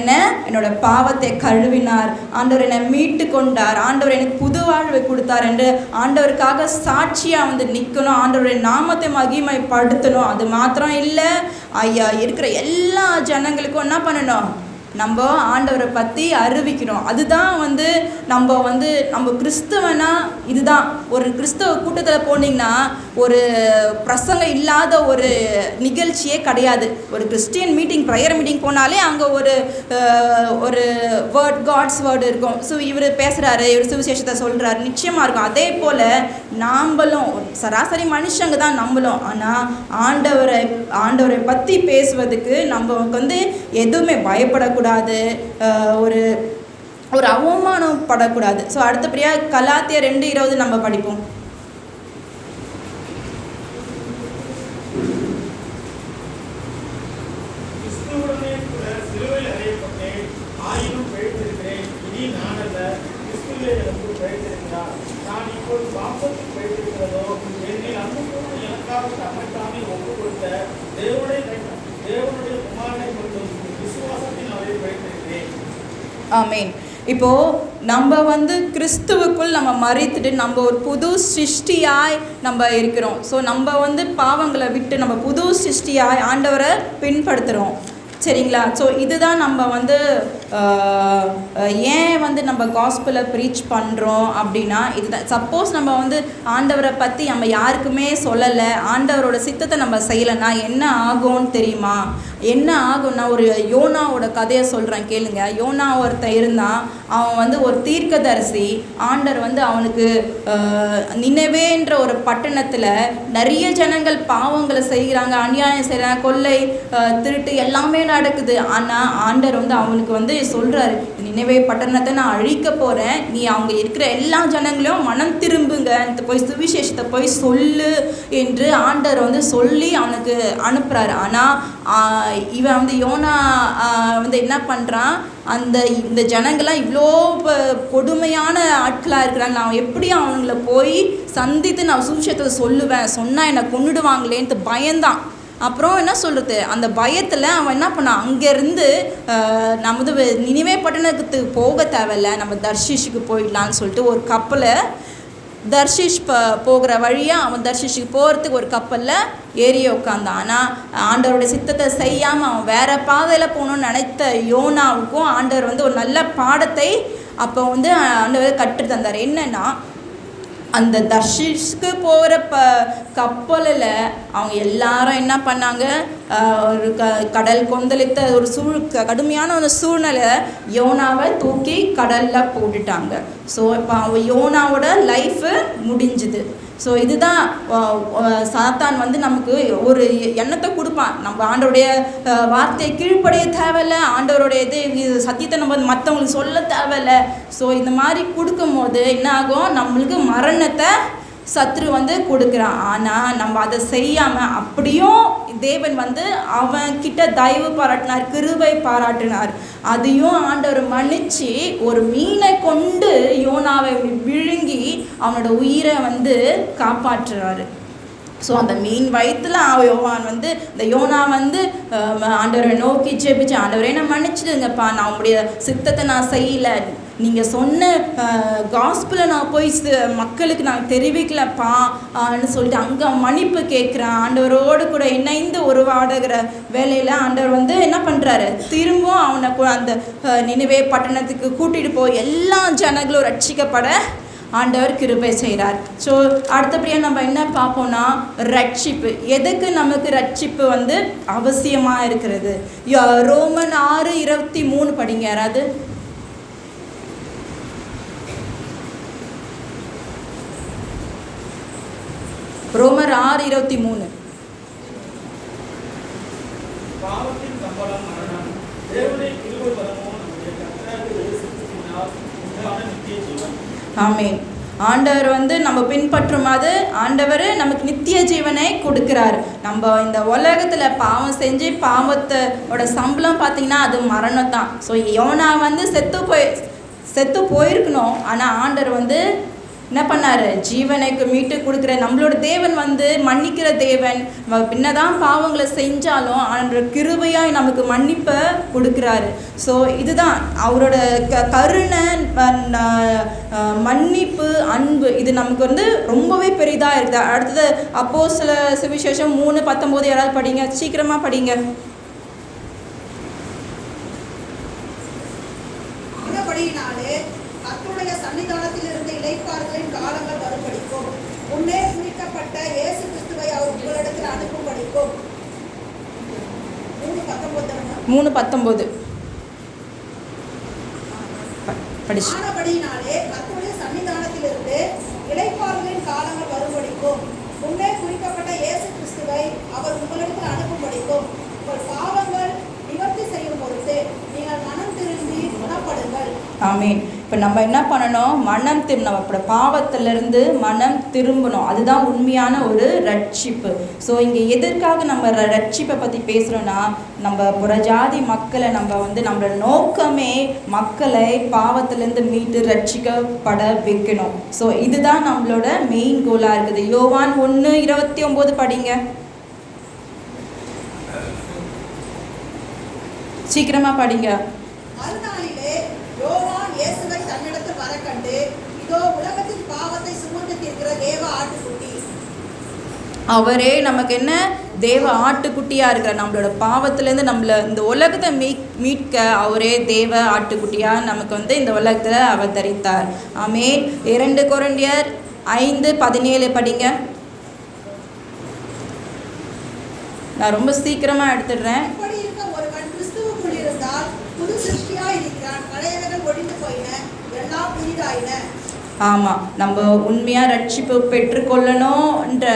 என்னோட பாவத்தை கழுவினார், ஆண்டவர் என்னை மீட்டு கொண்டார், ஆண்டவர் எனக்கு புது வாழ்வை கொடுத்தார் என்று ஆண்டவருக்காக சாட்சியாக வந்து நிற்கணும். ஆண்டவருடைய நாமத்தை மகிமைப்படுத்தணும். அது மாத்திரம் இல்லை, ஐயா இருக்கிற எல்லா ஜனங்களுக்கும் என்ன பண்ணணும்? நம்ம ஆண்டவரை பற்றி அறிவிக்கணும். அதுதான் வந்து நம்ம கிறிஸ்தவனா இதுதான். ஒரு கிறிஸ்தவ கூட்டத்தில் போனீங்கன்னா ஒரு பிரசங்கம் இல்லாத ஒரு நிகழ்ச்சியே கிடையாது. ஒரு கிறிஸ்டியன் மீட்டிங், ப்ரேயர் மீட்டிங் போனாலே அங்கே ஒரு வேர்ட், காட்ஸ் வேர்டு இருக்கும். ஸோ இவர் பேசுகிறாரு, இவர் சுவிசேஷத்தை சொல்கிறாரு, நிச்சயமாக இருக்கும். அதே போல் நாம்பளும் சராசரி மனுஷங்க தான் நம்மளும். ஆனால் ஆண்டவரை பற்றி பேசுவதுக்கு நமக்கு வந்து எதுவுமே பயப்படக்கூடாது, ஒரு அவமானம் படக்கூடாது. ஸோ அடுத்தபடியாக கலாத்தியர் 2:20 நம்ம படிப்போம். ஆமேன். இப்போது நம்ம வந்து கிறிஸ்துவுக்குள் நம்ம மறித்துட்டு நம்ம ஒரு புது சிருஷ்டியாய் நம்ம இருக்கிறோம். ஸோ நம்ம வந்து பாவங்களை விட்டு நம்ம புது சிருஷ்டியாய் ஆண்டவரை பின்படுத்துகிறோம். சரிங்களா? ஸோ இதுதான் நம்ம வந்து ஏன் வந்து நம்ம காஸ்பலை ப்ரீச் பண்ணுறோம் அப்படின்னா இதுதான். சப்போஸ் நம்ம வந்து ஆண்டவரை பற்றி நம்ம யாருக்குமே சொல்லலை, ஆண்டவரோட சித்தத்தை நம்ம செய்யலைன்னா என்ன ஆகும்னு தெரியுமா? என்ன ஆகும்னா, ஒரு யோனாவோட கதையை சொல்கிறேன் கேளுங்க. யோனா ஒருத்தன் இருந்தான், அவன் வந்து ஒரு தீர்க்கதரிசி. ஆண்டவர் வந்து அவனுக்கு நினைவேன்ற ஒரு பட்டணத்தில் நிறைய ஜனங்கள் பாவங்களை செய்கிறாங்க, அநியாயம் செய்கிறாங்க, கொள்ளை, திருட்டு எல்லாமே நடக்குது. ஆனால் ஆண்டவர் வந்து அவனுக்கு வந்து சொல்கிறாரு, நினைவே பட்டணத்தை நான் அழிக்க போகிறேன், நீ அவங்க இருக்கிற எல்லா ஜனங்களையும் மனம் திரும்புங்க, போய் சுவிசேஷத்தை போய் சொல்லு என்று ஆண்டவர் வந்து சொல்லி அவனுக்கு அனுப்புகிறாரு. ஆனால் இவன் வந்து யோனா வந்து என்ன பண்ணுறான், இந்த ஜனங்கள்லாம் இவ்வளோ கொடுமையான ஆட்களாக இருக்கிறாங்க, நான் எப்படி அவங்கள போய் சந்தித்து நான் சுவிசேஷத்தை சொல்லுவேன், சொன்னால் என்னை கொன்னுடுவாங்களேன்ட்டு பயந்தான். அப்புறம் என்ன சொல்கிறது, அந்த பயத்தில் அவன் என்ன பண்ணான், அங்கேருந்து நம்ம வந்து நினைவே பட்டணத்துக்கு போக தேவையில்லை, நம்ம தர்ஷீஷுக்கு போயிடலான்னு சொல்லிட்டு ஒரு கப்பலை தர்ஷீஷ் போகிற வழியாக அவன் தர்ஷீஷுக்கு போகிறதுக்கு ஒரு கப்பலில் ஏறி உட்காந்தான். ஆனால் ஆண்டவருடைய சித்தத்தை செய்யாமல் அவன் வேறு பாதையில் போகணுன்னு நினைத்த யோனாவுக்கும் ஆண்டவர் வந்து ஒரு நல்ல பாடத்தை அப்போ வந்து ஆண்டவர் கற்று தந்தார். என்னென்னா, அந்த தர்ஷீஷ்க்கு போகிற கப்பலில் அவங்க எல்லாரும் என்ன பண்ணாங்க, ஒரு கடல் கொந்தளித்த ஒரு கடுமையான ஒரு சூழ்நிலை யோனாவை தூக்கி கடலில் போட்டுட்டாங்க. ஸோ இப்போ அவன் யோனாவோட லைஃபு முடிஞ்சுது. ஸோ இதுதான் சாத்தான் வந்து நமக்கு ஒரு எண்ணத்தை கொடுப்பான். நம்ம ஆண்டவருடைய வார்த்தையை கீழ்ப்படைய தேவையில்லை, ஆண்டவருடைய இது சத்தியத்தை நம்ம மற்றவங்களுக்கு சொல்ல தேவையில்லை. ஸோ இந்த மாதிரி கொடுக்கும்போது என்ன ஆகும், நம்மளுக்கு மரணத்தை சத்ரு வந்து கொடுக்குறான். ஆனால் நம்ம அதை செய்யாமல் அப்படியும் தேவன் வந்து அவன் கிட்ட தயவு பாராட்டினார், கிருபை பாராட்டினார். அதையும் ஆண்டவர் மன்னிச்சு ஒரு மீனை கொண்டு யோனாவை விழுங்கி அவனோட உயிரை வந்து காப்பாற்றுறாரு. ஸோ அந்த மீன் வயிற்றுல யோவான் வந்து இந்த யோனா வந்து ஆண்டவரை நோக்கி ஜெபிச்சு, ஆண்டவரே நான் மன்னிச்சிடுங்கப்பா, நான் உங்களுடைய சித்தத்தை நான் செய்யலை, நீங்கள் சொன்ன காஸ்பிளை நான் போய் மக்களுக்கு நான் தெரிவிக்கலப்பான்னு சொல்லிட்டு அங்கே மன்னிப்பு கேட்குறேன். ஆண்டவரோடு கூட இணைந்து உருவாடுகிற வேலையில் ஆண்டவர் வந்து என்ன பண்ணுறாரு, திரும்பவும் அவனை அந்த நினைவே பட்டணத்துக்கு கூட்டிகிட்டு போய் எல்லா ஜனங்களும் ரட்சிக்கப்பட ஆண்டவர் கிருபை செய்கிறார். ஸோ அடுத்தபடியாக நம்ம என்ன பார்ப்போம்னா, ரட்சிப்பு. எதுக்கு நமக்கு ரட்சிப்பு வந்து அவசியமாக இருக்கிறது? ரோமன் 6:23 படிங்க யாராவது. ரோமர் 6:23. பாவத்தின் சம்பளம் மரணம், தேவனுடைய கிருபை வரமோ நம்முடைய கர்த்தராகிய இயேசு கிறிஸ்துவினால் உண்டான நித்திய ஜீவன். ஆமென். ஆண்டவர் வந்து நம்ம பின்பற்றுமாறு ஆண்டவர் நமக்கு நித்திய ஜீவனை கொடுக்கிறார். நம்ம இந்த உலகத்தில் பாவம் செஞ்சு பாவத்தோட சம்பளம் பார்த்திங்கன்னா அது மரணம் தான். ஸோ யோனா வந்து செத்து போயிருக்கணும், ஆனால் ஆண்டவர் வந்து என்ன பண்ணார், ஜீவனைக்கு மீட்டு கொடுக்குற நம்மளோட தேவன் வந்து மன்னிக்கிற தேவன். பின்னதான் பாவங்களை செஞ்சாலும் ஆண்டவர் கிருபையாய் நமக்கு மன்னிப்பை கொடுக்குறாரு. ஸோ இதுதான் அவரோட கருணை, மன்னிப்பு, அன்பு, இது நமக்கு வந்து ரொம்பவே பெரிதாக இருக்குது. அடுத்தது அப்போஸ்தலர் சுவிசேஷம் 3:19 யாராவது படிங்க, சீக்கிரமாக படிங்க. கர்த்தருடைய சன்னிதானத்தில் இருந்து இளைப்பாறுதலின் காலங்கள் வரும்படிக்கும் முன்னே குறிக்கப்பட்ட இயேசு கிறிஸ்துவை அவர் உங்களிடத்தில் அனுப்பும்படிக்கும். 3:19 படிச்சு. ஆனபடியினாலே கர்த்தருடைய சன்னிதானத்தில் இருந்து இளைப்பாறுதலின் காலங்கள் வரும்படிக்கும் முன்னே குறிக்கப்பட்ட இயேசு கிறிஸ்துவை அவர் உங்களிடத்தில் அனுப்பும்படிக்கும் உங்கள் பாவங்கள் நிவர்த்தி செய்யும் பொழுது நீங்கள் மனம் திரும்பி குணப்படுங்கள். ஆமீன். இப்போ நம்ம என்ன பண்ணணும், மனம் திரும்பணும். அப்போ பாவத்திலிருந்து மனம் திரும்பணும். அதுதான் உண்மையான ஒரு ரட்சிப்பு. ஸோ இங்கே எதற்காக நம்ம ரட்சிப்பை பற்றி பேசுகிறோன்னா, நம்ம புறஜாதி மக்களை நம்ம வந்து நம்மளோட நோக்கமே மக்களை பாவத்திலேருந்து மீட்டு ரட்சிக்கப்பட வைக்கணும். ஸோ இதுதான் நம்மளோட மெயின் கோலாக இருக்குது. யோவான் 1:29 படிங்க, சீக்கிரமா படிங்க. மறுநாளிலே யோவான் இயேசுவை தன்னிடத்தில் வர கண்டு, இதோ உலகத்தின் பாவத்தை சுமந்து தீர்க்கிற தேவ ஆட்டுக்குட்டி. அவரே நமக்கு என்ன, தேவ ஆட்டுக்குட்டியாக இருக்கிற நம்மளோட பாவத்திலேருந்து நம்மளை இந்த உலகத்தை மீட்க அவரே தேவ ஆட்டுக்குட்டியாக நமக்கு வந்து இந்த உலகத்தில் அவதரித்தார். ஆமென். 2 கொரிந்தியர் 5:17 படிங்க. நான் ரொம்ப சீக்கிரமாக எடுத்துடுறேன். ஆமாம், நம்ம உண்மையாக ரட்சிப்பு பெற்றுக்கொள்ளணுன்ற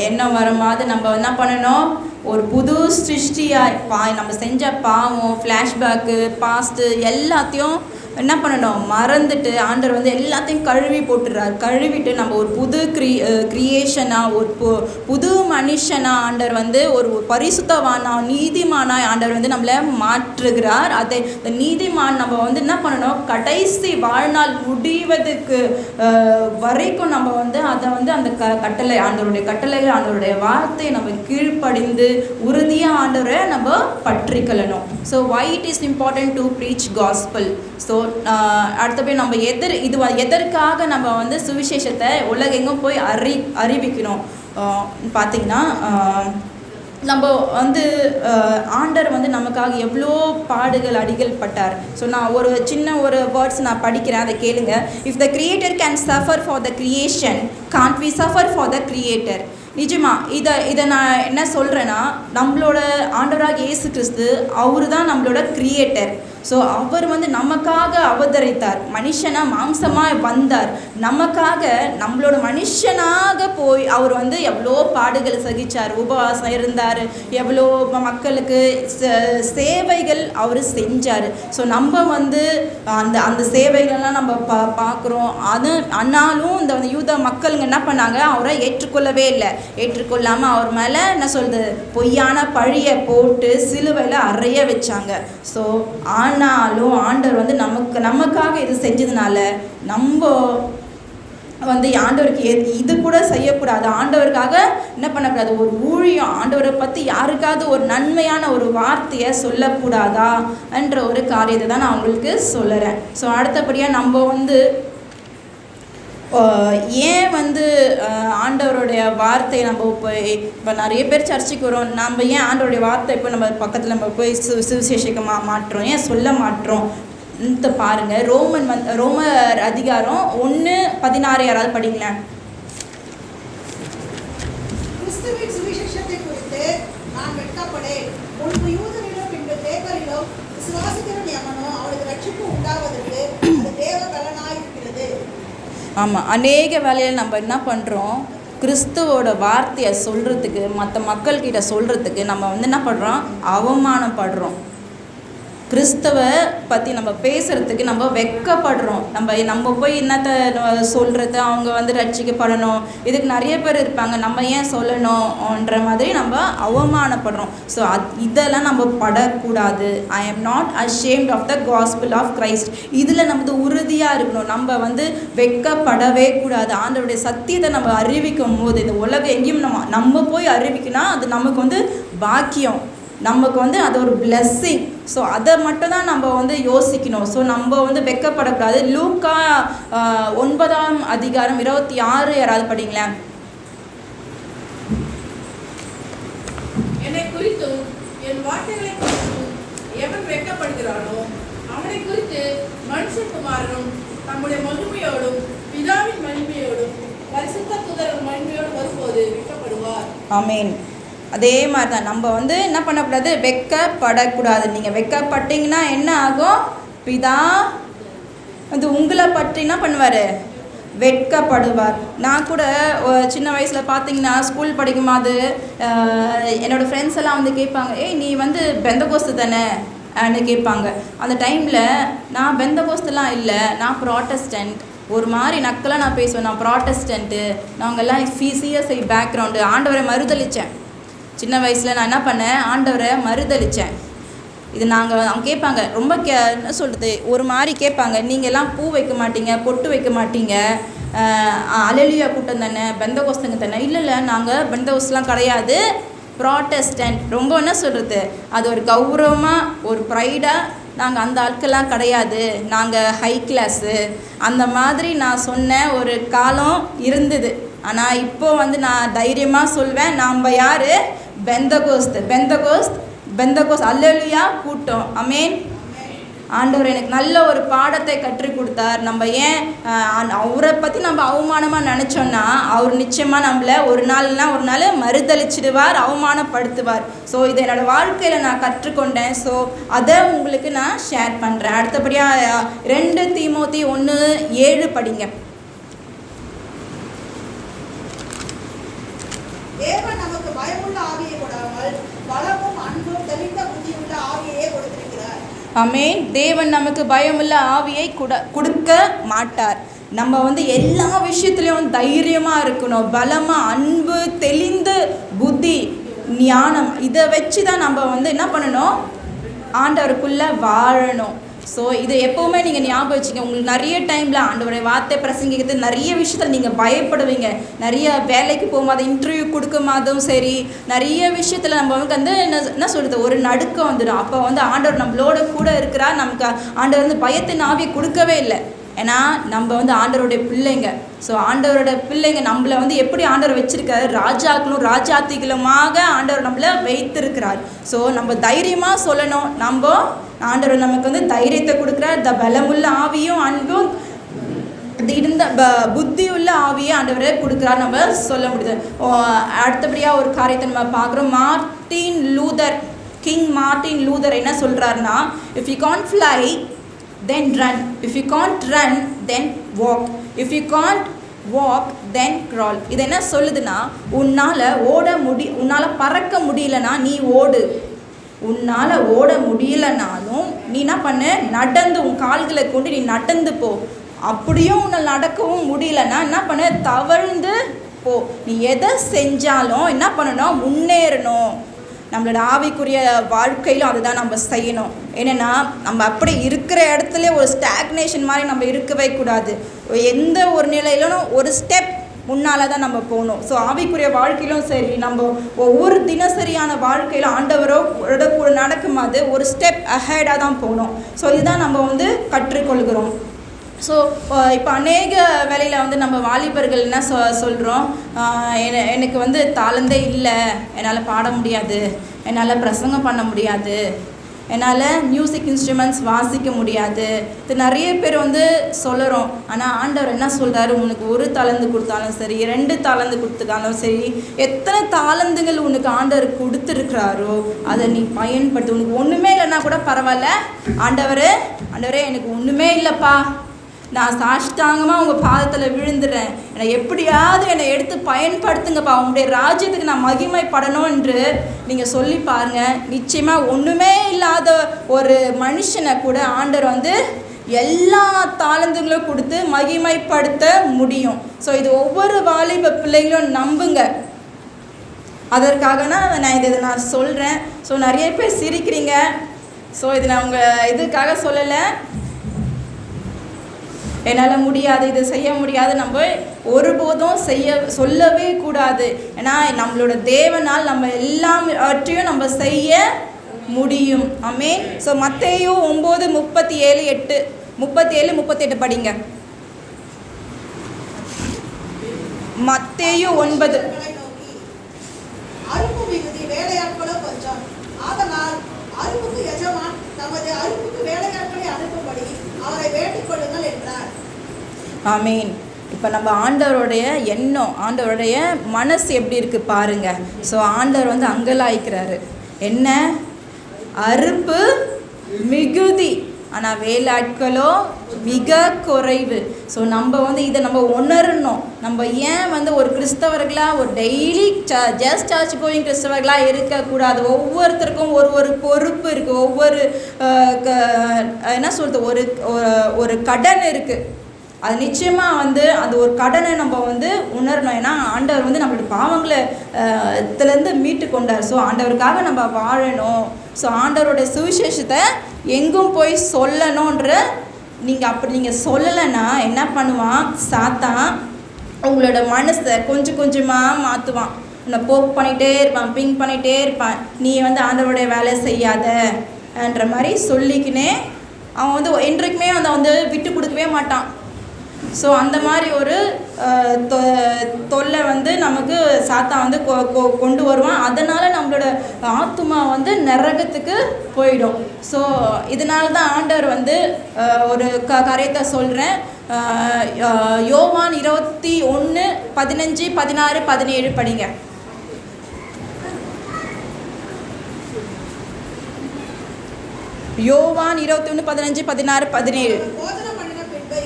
எண்ணம் வரும்போது நம்ம என்ன பண்ணணும், ஒரு புது சிருஷ்டியாக நம்ம செஞ்ச பாவம், ஃப்ளாஷ்பேக்கு, பாஸ்ட்டு எல்லாத்தையும் என்ன பண்ணணும், மறந்துட்டு ஆண்டவர் வந்து எல்லாத்தையும் கழுவி போட்டுடுறார். கழுவிட்டு நம்ம ஒரு புது கிரியேஷனாக, ஒரு புது மனுஷனாக ஆண்டவர் வந்து ஒரு பரிசுத்தவானா, நீதிமானாய் ஆண்டவர் வந்து நம்மளை மாற்றுகிறார். அதை இந்த நீதிமான் நம்ம வந்து என்ன பண்ணணும், கடைசி வாழ்நாள் முடிவதுக்கு வரைக்கும் நம்ம வந்து அதை வந்து அந்த கட்டளை, ஆண்டவருடைய கட்டளைகள், ஆண்டவருடைய வார்த்தையை நம்ம கீழ்ப்படிந்து உறுதியாக ஆண்டவரை நம்ம பற்றிக்கொள்ளணும். So why it is important to preach gospel. So அடுத்தபடி நம்ம எதற்காக நம்ம வந்து சுவிசேஷத்தை உலகெங்கும் போய் அறிவிக்கணும் பார்த்திங்கன்னா, நம்ம வந்து ஆண்டவர் வந்து நமக்காக எவ்வளோ பாடுகள் அடிகள் பட்டார். ஸோ நான் ஒரு சின்ன ஒரு வேர்ட்ஸ் நான் படிக்கிறேன், அதை கேளுங்க. If the creator can suffer for the creation, can't we suffer for the creator? நிஜமா இதை நான் என்ன சொல்கிறேன்னா, நம்மளோட ஆண்டவராக இயேசு கிறிஸ்து அவர் தான் நம்மளோட கிரியேட்டர். ஸோ அவர் வந்து நமக்காக அவதரித்தார், மனுஷனாக மாம்சமாக வந்தார், நமக்காக நம்மளோட மனுஷனாக போய் அவர் வந்து எவ்வளோ பாடுகள் சகித்தார், உபவாசம் இருந்தார், எவ்வளோ மக்களுக்கு சேவைகள் அவர் செஞ்சார். ஸோ நம்ம வந்து அந்த சேவைகள்லாம் நம்ம பார்க்குறோம். அது ஆனாலும் இந்த யூத மக்களுங்க என்ன பண்ணாங்க, அவரை ஏற்றுக்கொள்ளவே இல்லை. ஏற்றுக்கொள்ளாமல் அவர் மேலே என்ன சொல்கிறது, பொய்யான பழியை போட்டு சிலுவையில் அறைய வச்சாங்க. ஸோ ஆனாலும் ஆண்டவர் வந்து நமக்காக இது செஞ்சதுனால நம்ம வந்து ஆண்டவருக்கு இது கூட செய்யக்கூடாது. ஆண்டவருக்காக என்ன பண்ணக்கூடாது, ஒரு ஊழியம் ஆண்டவரை பற்றி யாருக்காவது ஒரு நன்மையான ஒரு வார்த்தையை சொல்லக்கூடாதா என்ற ஒரு காரியத்தை தான் நான் உங்களுக்கு சொல்லுறேன். ஸோ அடுத்தபடியாக நம்ம வந்து ஏன் வந்து ஆண்டவருடைய வார்த்தையை நம்ம இப்போ நிறைய பேர் சர்ச்சைக்கு வரோம், நம்ம ஏன் ஆண்டவருடைய வார்த்தை இப்போ நம்ம பக்கத்தில் நம்ம போய் சுவிசேஷமாக மாற்றோம், ஏன் சொல்ல மாற்றோம் பாருங்கள். ரோமர் அதிகாரம் 1:16 யாராவது படிங்களேன். கிறிஸ்துவின் சுவிசேஷத்தை குறித்து நான் வெட்கப்படேன். முன்பு யூதரிலும் பின்பு கிரேக்கரிலும் விசுவாசிக்கிறவன் எவனோ அவனுக்கு ரட்சிப்பு உண்டாவதற்கு அது தேவ பலனாயிருக்கிறது. ஆமாம், அநேக வேலையில் நம்ம என்ன பண்ணுறோம், கிறிஸ்துவோட வார்த்தையை சொல்கிறதுக்கு மற்ற மக்கள்கிட்ட சொல்கிறதுக்கு நம்ம வந்து என்ன பண்ணுறோம், அவமானப்படுறோம். கிறிஸ்தவ பற்றி நம்ம பேசுகிறதுக்கு நம்ம வெட்கப்படுறோம். நம்ம போய் என்னத்தை சொல்கிறது, அவங்க வந்து ரட்சிக்கப்படணும், இதுக்கு நிறைய பேர் இருப்பாங்க, நம்ம ஏன் சொல்லணும்ன்ற மாதிரி நம்ம அவமானப்படுறோம். ஸோ இதெல்லாம் நம்ம படக்கூடாது. I am not ashamed of the gospel of Christ. இதில் நம்ம உறுதியாக இருக்கணும். நம்ம வந்து வெட்கப்படவே கூடாது. ஆண்டவருடைய சத்தியத்தை நம்ம அறிவிக்கும் போது இந்த உலகம் எங்கேயும் நம்ம போய் அறிவிக்கணும், அது நமக்கு வந்து பாக்கியம், நமக்கு வந்து அது ஒரு பிளெஸ்ஸிங். ஸோ அதை மட்டும் தான் நம்ம வந்து யோசிக்கணும். ஸோ நம்ம வந்து வெட்கப்படக்கூடாது. லூக்கா 9 அதிகாரம் 26 யாராவது படிங்களேன். என்னை குறித்தும் என் வார்த்தைகளை குறித்தும் எவன் வெட்கப்படுகிறானோ அவனை குறித்து மனுஷகுமாரனும் நம்முடைய மகிமையோடும் பிதாவின் மகிமையோடும் பரிசுத்த தூதரின் மகிமையோடும் வரும்போது வெட்கப்படுவார். ஆமேன். அதே மாதிரி தான் நம்ம வந்து என்ன பண்ணக்கூடாது, வெட்கப்படக்கூடாது. நீங்கள் வெட்கப்பட்டீங்கன்னா என்ன ஆகும், பிதா வந்து உங்களை பற்றி என்ன பண்ணுவார், வெட்கப்படுவார். நான் கூட சின்ன வயசில் பார்த்தீங்கன்னா ஸ்கூல் படிக்கும்போது என்னோடய ஃப்ரெண்ட்ஸ் எல்லாம் வந்து கேட்பாங்க, ஏய் நீ வந்து பெந்தகோஸ்து தானே அப்படின்னு கேட்பாங்க. அந்த டைமில் நான் பெந்தகோஸ்துலாம் இல்லை, நான் ப்ராட்டஸ்டன்ட். ஒரு மாதிரி நக்கலாக நான் பேசுவேன், நான் ப்ராட்டஸ்டன்ட்டு, நாங்கள்லாம் சிஎஸ்ஐ பேக்ரவுண்டு. ஆண்டவரை மறுதளித்தேன் சின்ன வயசில். நான் என்ன பண்ணேன், ஆண்டவரை மறுதளித்தேன். இது அவங்க கேட்பாங்க, ரொம்ப என்ன சொல்கிறது, ஒரு மாதிரி கேட்பாங்க, நீங்கள்லாம் பூ வைக்க மாட்டீங்க, பொட்டு வைக்க மாட்டீங்க, அலலியா கூட்டம் தானே, பெந்தகோஸ்துங்க தானே. இல்லை நாங்கள் பெந்தகோஸ்லாம் கிடையாது, ப்ராட்டஸ்டன்ட். ரொம்ப என்ன சொல்கிறது, அது ஒரு கௌரவமாக ஒரு ப்ரைடாக, நாங்கள் அந்த ஆட்கள்லாம் கிடையாது, நாங்கள் ஹை கிளாஸு அந்த மாதிரி நான் சொன்ன ஒரு காலம் இருந்தது. ஆனால் இப்போ வந்து நான் தைரியமாக சொல்வேன், நாம் யார், பெந்தகோஸ்த் அல்லேலூயா கூட்டம். ஆமென். ஆண்டவர் எனக்கு நல்ல ஒரு பாடத்தை கற்றுக் கொடுத்தார். நம்ம ஏன் அவரை பற்றி நம்ம அவமானமாக நினச்சோன்னா அவர் நிச்சயமாக நம்மளை ஒரு நாள் மறுதளிச்சிடுவார், அவமானப்படுத்துவார். ஸோ இதை என்னோடய வாழ்க்கையில் நான் கற்றுக்கொண்டேன். ஸோ அதை உங்களுக்கு நான் ஷேர் பண்ணுறேன். அடுத்தபடியாக 2 தீமோத்தி 1:7 படிங்க. தேவன் நமக்கு பயமுள்ள ஆவியை கொடாமல் பலமும் அன்பும் தெளிந்த புத்தியுள்ள ஆவியையே கொடுத்திருக்கிறார். ஆமென். தேவன் நமக்கு பயமுள்ள ஆவியை கொடுக்க மாட்டார். நம்ம வந்து எல்லா விஷயத்துலையும் தைரியமாக இருக்கணும், பலமாக, அன்பு, தெளிந்த புத்தி, ஞானம், இதை வச்சு தான் நம்ம வந்து என்ன பண்ணணும், ஆண்டவருக்குள்ளே வாழணும். ஸோ இதை எப்போவுமே நீங்கள் ஞாபகம் வச்சுங்க. உங்களுக்கு நிறைய டைமில் ஆண்டவருடைய வார்த்தை பிரசங்கிக்கிறது நிறைய விஷயத்தில் நீங்கள் பயப்படுவீங்க. நிறைய வேலைக்கு போகும்போது, இன்டர்வியூ கொடுக்கும்போதும் சரி, நிறைய விஷயத்தில் நம்ம வந்து என்ன சொல்கிறது, ஒரு நடுக்கம் வந்துடும். அப்போ வந்து ஆண்டவர் நம்மளோட கூட இருக்கிறார். நமக்கு ஆண்டவர் வந்து பயத்தின் ஆவியை கொடுக்கவே இல்லை. ஏன்னா நம்ம வந்து ஆண்டவருடைய பிள்ளைங்க. ஸோ ஆண்டவரோட பிள்ளைங்க நம்மளை வந்து எப்படி ஆண்டவர் வச்சிருக்காரு, ராஜாக்களும் ராஜாத்திகளுமாக ஆண்டவர் நம்மளை வைத்திருக்கிறார். ஸோ நம்ம தைரியமாக சொல்லணும். நம்ம ஆண்டவர் நமக்கு வந்து தைரியத்தை கொடுக்குறார், பலமுள்ள ஆவியும் அன்பும் இருந்த புத்தியுள்ள ஆவியை ஆண்டவரே கொடுக்குறாரு நம்ம சொல்ல முடியுது. அடுத்தபடியாக ஒரு காரியத்தை நம்ம பார்க்குறோம். கிங் மார்ட்டின் லூதர் என்ன சொல்கிறாருன்னா, if you can't fly then run, if you can't run then walk, if you can't walk then crawl. இது என்ன சொல்லுதுன்னா, உன்னால் பறக்க முடியலன்னா நீ ஓடு, உன்னால் ஓட முடியலனாலும் நீ என்ன பண்ணு, நடந்து உன் கால்களை கொண்டு நீ நடந்து போ. அப்படியும் உன்னால் நடக்கவும் முடியலன்னா என்ன பண்ணு, தவழ்ந்து போ. நீ எதை செஞ்சாலும் என்ன பண்ணணும், முன்னேறணும். நம்மளோட ஆவிக்குரிய வாழ்க்கையிலும் அதுதான் நம்ம செய்யணும். என்னென்னா, நம்ம அப்படி இருக்கிற இடத்துல ஒரு ஸ்டாக்னேஷன் மாதிரி நம்ம இருக்கவே கூடாது. எந்த ஒரு நிலையிலும் ஒரு ஸ்டெப் முன்னால் தான் நம்ம போகணும். ஸோ ஆவிக்குரிய வாழ்க்கையிலும் சரி, நம்ம ஒவ்வொரு தினசரியான வாழ்க்கையில் ஆண்டவரோட கூட நடக்கும்போது ஒரு ஸ்டெப் அஹெடாக தான் போகணும். ஸோ இதுதான் நம்ம கற்றுக்கொள்கிறோம். ஸோ இப்போ அநேக வேலையில் நம்ம வாலிபர்கள் என்ன சொல்கிறோம், எனக்கு தாளந்தே இல்லை, என்னால் பாட முடியாது, என்னால் பிரசங்கம் பண்ண முடியாது, என்னால் மியூசிக் இன்ஸ்ட்ருமெண்ட்ஸ் வாசிக்க முடியாது, இது நிறைய பேர் சொல்லுறோம். ஆனால் ஆண்டவர் என்ன சொல்கிறாரு, உனக்கு ஒரு தாளந்து கொடுத்தாலும் சரி, 2 தாளந்து கொடுத்துட்டாலும் சரி, எத்தனை தாளந்துகள் உனக்கு ஆண்டவர் கொடுத்துருக்கிறாரோ அதை நீ பயன்படுத்து. உனக்கு ஒன்றுமே இல்லைன்னா கூட பரவாயில்ல, ஆண்டவரே எனக்கு ஒன்றுமே இல்லைப்பா, நான் சாஷ்டாங்கமாக உங்கள் பாதத்தில் விழுந்துடுறேன், என்னை எப்படியாவது என்னை எடுத்து பயன்படுத்துங்கப்பா, உங்களுடைய ராஜ்யத்துக்கு நான் மகிமைப்படணும் என்று நீங்கள் சொல்லி பாருங்கள். நிச்சயமாக ஒன்றுமே இல்லாத ஒரு மனுஷனை கூட ஆண்டவர் எல்லா தாளந்துங்களும் கொடுத்து மகிமைப்படுத்த முடியும். ஸோ இது ஒவ்வொரு வாலிப பிள்ளைகளும் நம்புங்க. அதற்காக நான் இதை சொல்கிறேன். ஸோ நிறைய பேர் சிரிக்கிறீங்க. ஸோ இது நான் உங்கள் இதுக்காக சொல்லலை, என்னால் முடியாது, இது செய்ய முடியாது நம்ம ஒருபோதும் சொல்லவே கூடாது. ஏன்னா நம்மளோட தேவனால் நம்ம எல்லாவற்றையும் நம்ம செய்ய முடியும். ஆமென். ஸோ மத்தேயு 9:37-38 படிங்க. மத்தேயு 9. அறுப்பு மிகுதி, வேலையாட்களோ கொஞ்சம். ஆதலால் அறுப்புக்கு எஜமான் தமது அறுப்புக்கு வேலையாட்களை அனுப்பும்படி அவரை வேண்டிக் கொள்ளுங்கள் என்றார். ஆமீன். இப்போ நம்ம ஆண்டவருடைய எண்ணம், ஆண்டவருடைய மனசு எப்படி இருக்குது பாருங்க. ஸோ ஆண்டவர் அங்கலாய்க்கிறாரு. என்ன, அறுப்பு மிகுதி ஆனால் வேலையாட்களோ மிக குறைவு. ஸோ நம்ம இதை நம்ம உணரணும். நம்ம ஏன் ஒரு கிறிஸ்தவர்களாக ஒரு டெய்லி ஜஸ்ட் சர்ச் கோயிங் கிறிஸ்தவர்களாக இருக்கக்கூடாது. ஒவ்வொருத்தருக்கும் ஒரு பொறுப்பு இருக்குது, ஒவ்வொரு என்ன சொல்கிறது, ஒரு கடன் இருக்குது. அது நிச்சயமாக அது ஒரு கடனை நம்ம உணரணும். ஏன்னா ஆண்டவர் நம்மளோட பாவங்களை இதுலேருந்து மீட்டு கொண்டார். ஸோ ஆண்டவருக்காக நம்ம வாழணும். ஸோ ஆண்டவரோட சுவிசேஷத்தை எங்கும் போய் சொல்லணுன்ற நீங்கள் சொல்லலைன்னா என்ன பண்ணுவான், சாத்தான் உங்களோட மனசை கொஞ்சம் கொஞ்சமாக மாற்றுவான். உன்னை போக் பண்ணிகிட்டே இருப்பான், பிங்க் பண்ணிகிட்டே இருப்பான். நீ ஆண்டவருடைய வேலை செய்யாதன்ற மாதிரி சொல்லிக்கினே அவன் என்றைக்குமே விட்டு கொடுக்கவே மாட்டான். ஸோ அந்த மாதிரி ஒரு தொல்லை நமக்கு சாத்தான் கொண்டு வருவான். அதனால் நம்மளோட ஆத்துமா நரகத்துக்கு போயிடும். ஸோ இதனால தான் ஆண்டவர் ஒரு காரியத்தை சொல்கிறேன். யோவான் 21:15-16-17 படிங்க. யோவான் 21:15-16-17.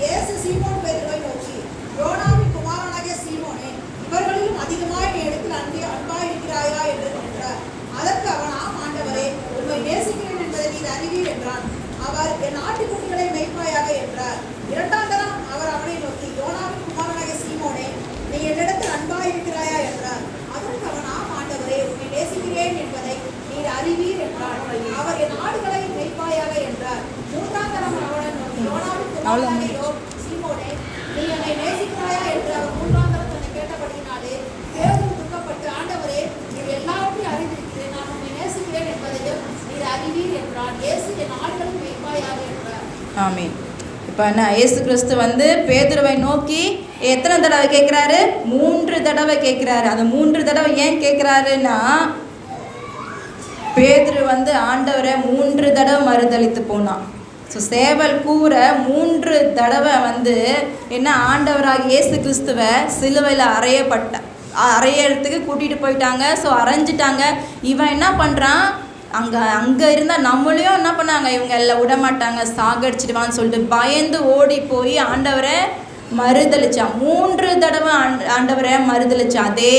இயேசு சீமோன் பேதுருவை நோக்கி, யோனாவின் குமாரனாகிய சீமோனே, இவர்களிலும் அதிகமாய் நீ இடத்தில் அன்பாயிருக்கிறாயா என்று கேட்டார். அதற்கு அவன், ஆம் ஆண்டவரே, உம்மை நேசிக்கிறேன் என்பதை நீர் அறிவீர் என்றான். அவர், என் ஆட்டுக்குட்டிகளை மேய்ப்பாயாக என்றார். 2ஆம் தரம் அவர் அவனை நோக்கி, யோனாவின் குமாரனாகிய சீமோனே, நீ என்னிடத்தில் அன்பாயிருக்கிறாயா என்றார். அதற்கு அவன், ஆம் ஆண்டவரே, உம்மை நேசிக்கிறேன் என்பதை நீர் அறிவீர் என்றார். அவர், என் ஆடுகளை மேய்ப்பாயாக என்றார். 3ஆம் தரம் அவனை நோக்கி, யோனாவின் குமாரனாகிய சீமோனே, நீ என்னை நேசிக்கிறாயா என்று அவர் 3ஆம் தரம் தன்னை கேட்டபடியினாலே பேதுரு துக்கப்பட்டு, ஆண்டவரே, நீர் எல்லாவற்றையும் அறிந்திருக்கிறேன், நான் உம்மை நேசிக்கிறேன் என்பதையும் நீர் அறிவீர் என்றான். இயேசு, என் ஆடுகளை மேய்ப்பாயாக என்றார். ஆமென். இப்போ என்ன, இயேசு கிறிஸ்து பேதுருவை நோக்கி எத்தனை தடவை கேட்குறாரு? 3 தடவை கேட்குறாரு. அது 3 தடவை ஏன் கேட்குறாருன்னா, பேதுரு ஆண்டவரை 3 தடவை மறுதளித்து போனான். ஸோ சேவல் கூரை 3 தடவை வந்து என்ன ஆண்டவராக இயேசு கிறிஸ்துவை சிலுவையில் அறையறதுக்கு கூட்டிகிட்டு போயிட்டாங்க. ஸோ அரைஞ்சிட்டாங்க. இவன் என்ன பண்ணுறான், அங்கே இருந்தால் நம்மளையும் என்ன பண்ணாங்க, இவங்க எல்லாம் விட மாட்டாங்க, சாகடிச்சிடுவான்னு சொல்லிட்டு பயந்து ஓடி போய் ஆண்டவரை மறுதளிச்சான். 3 தடவை ஆண்டவரை மறுதளிச்சான். அதே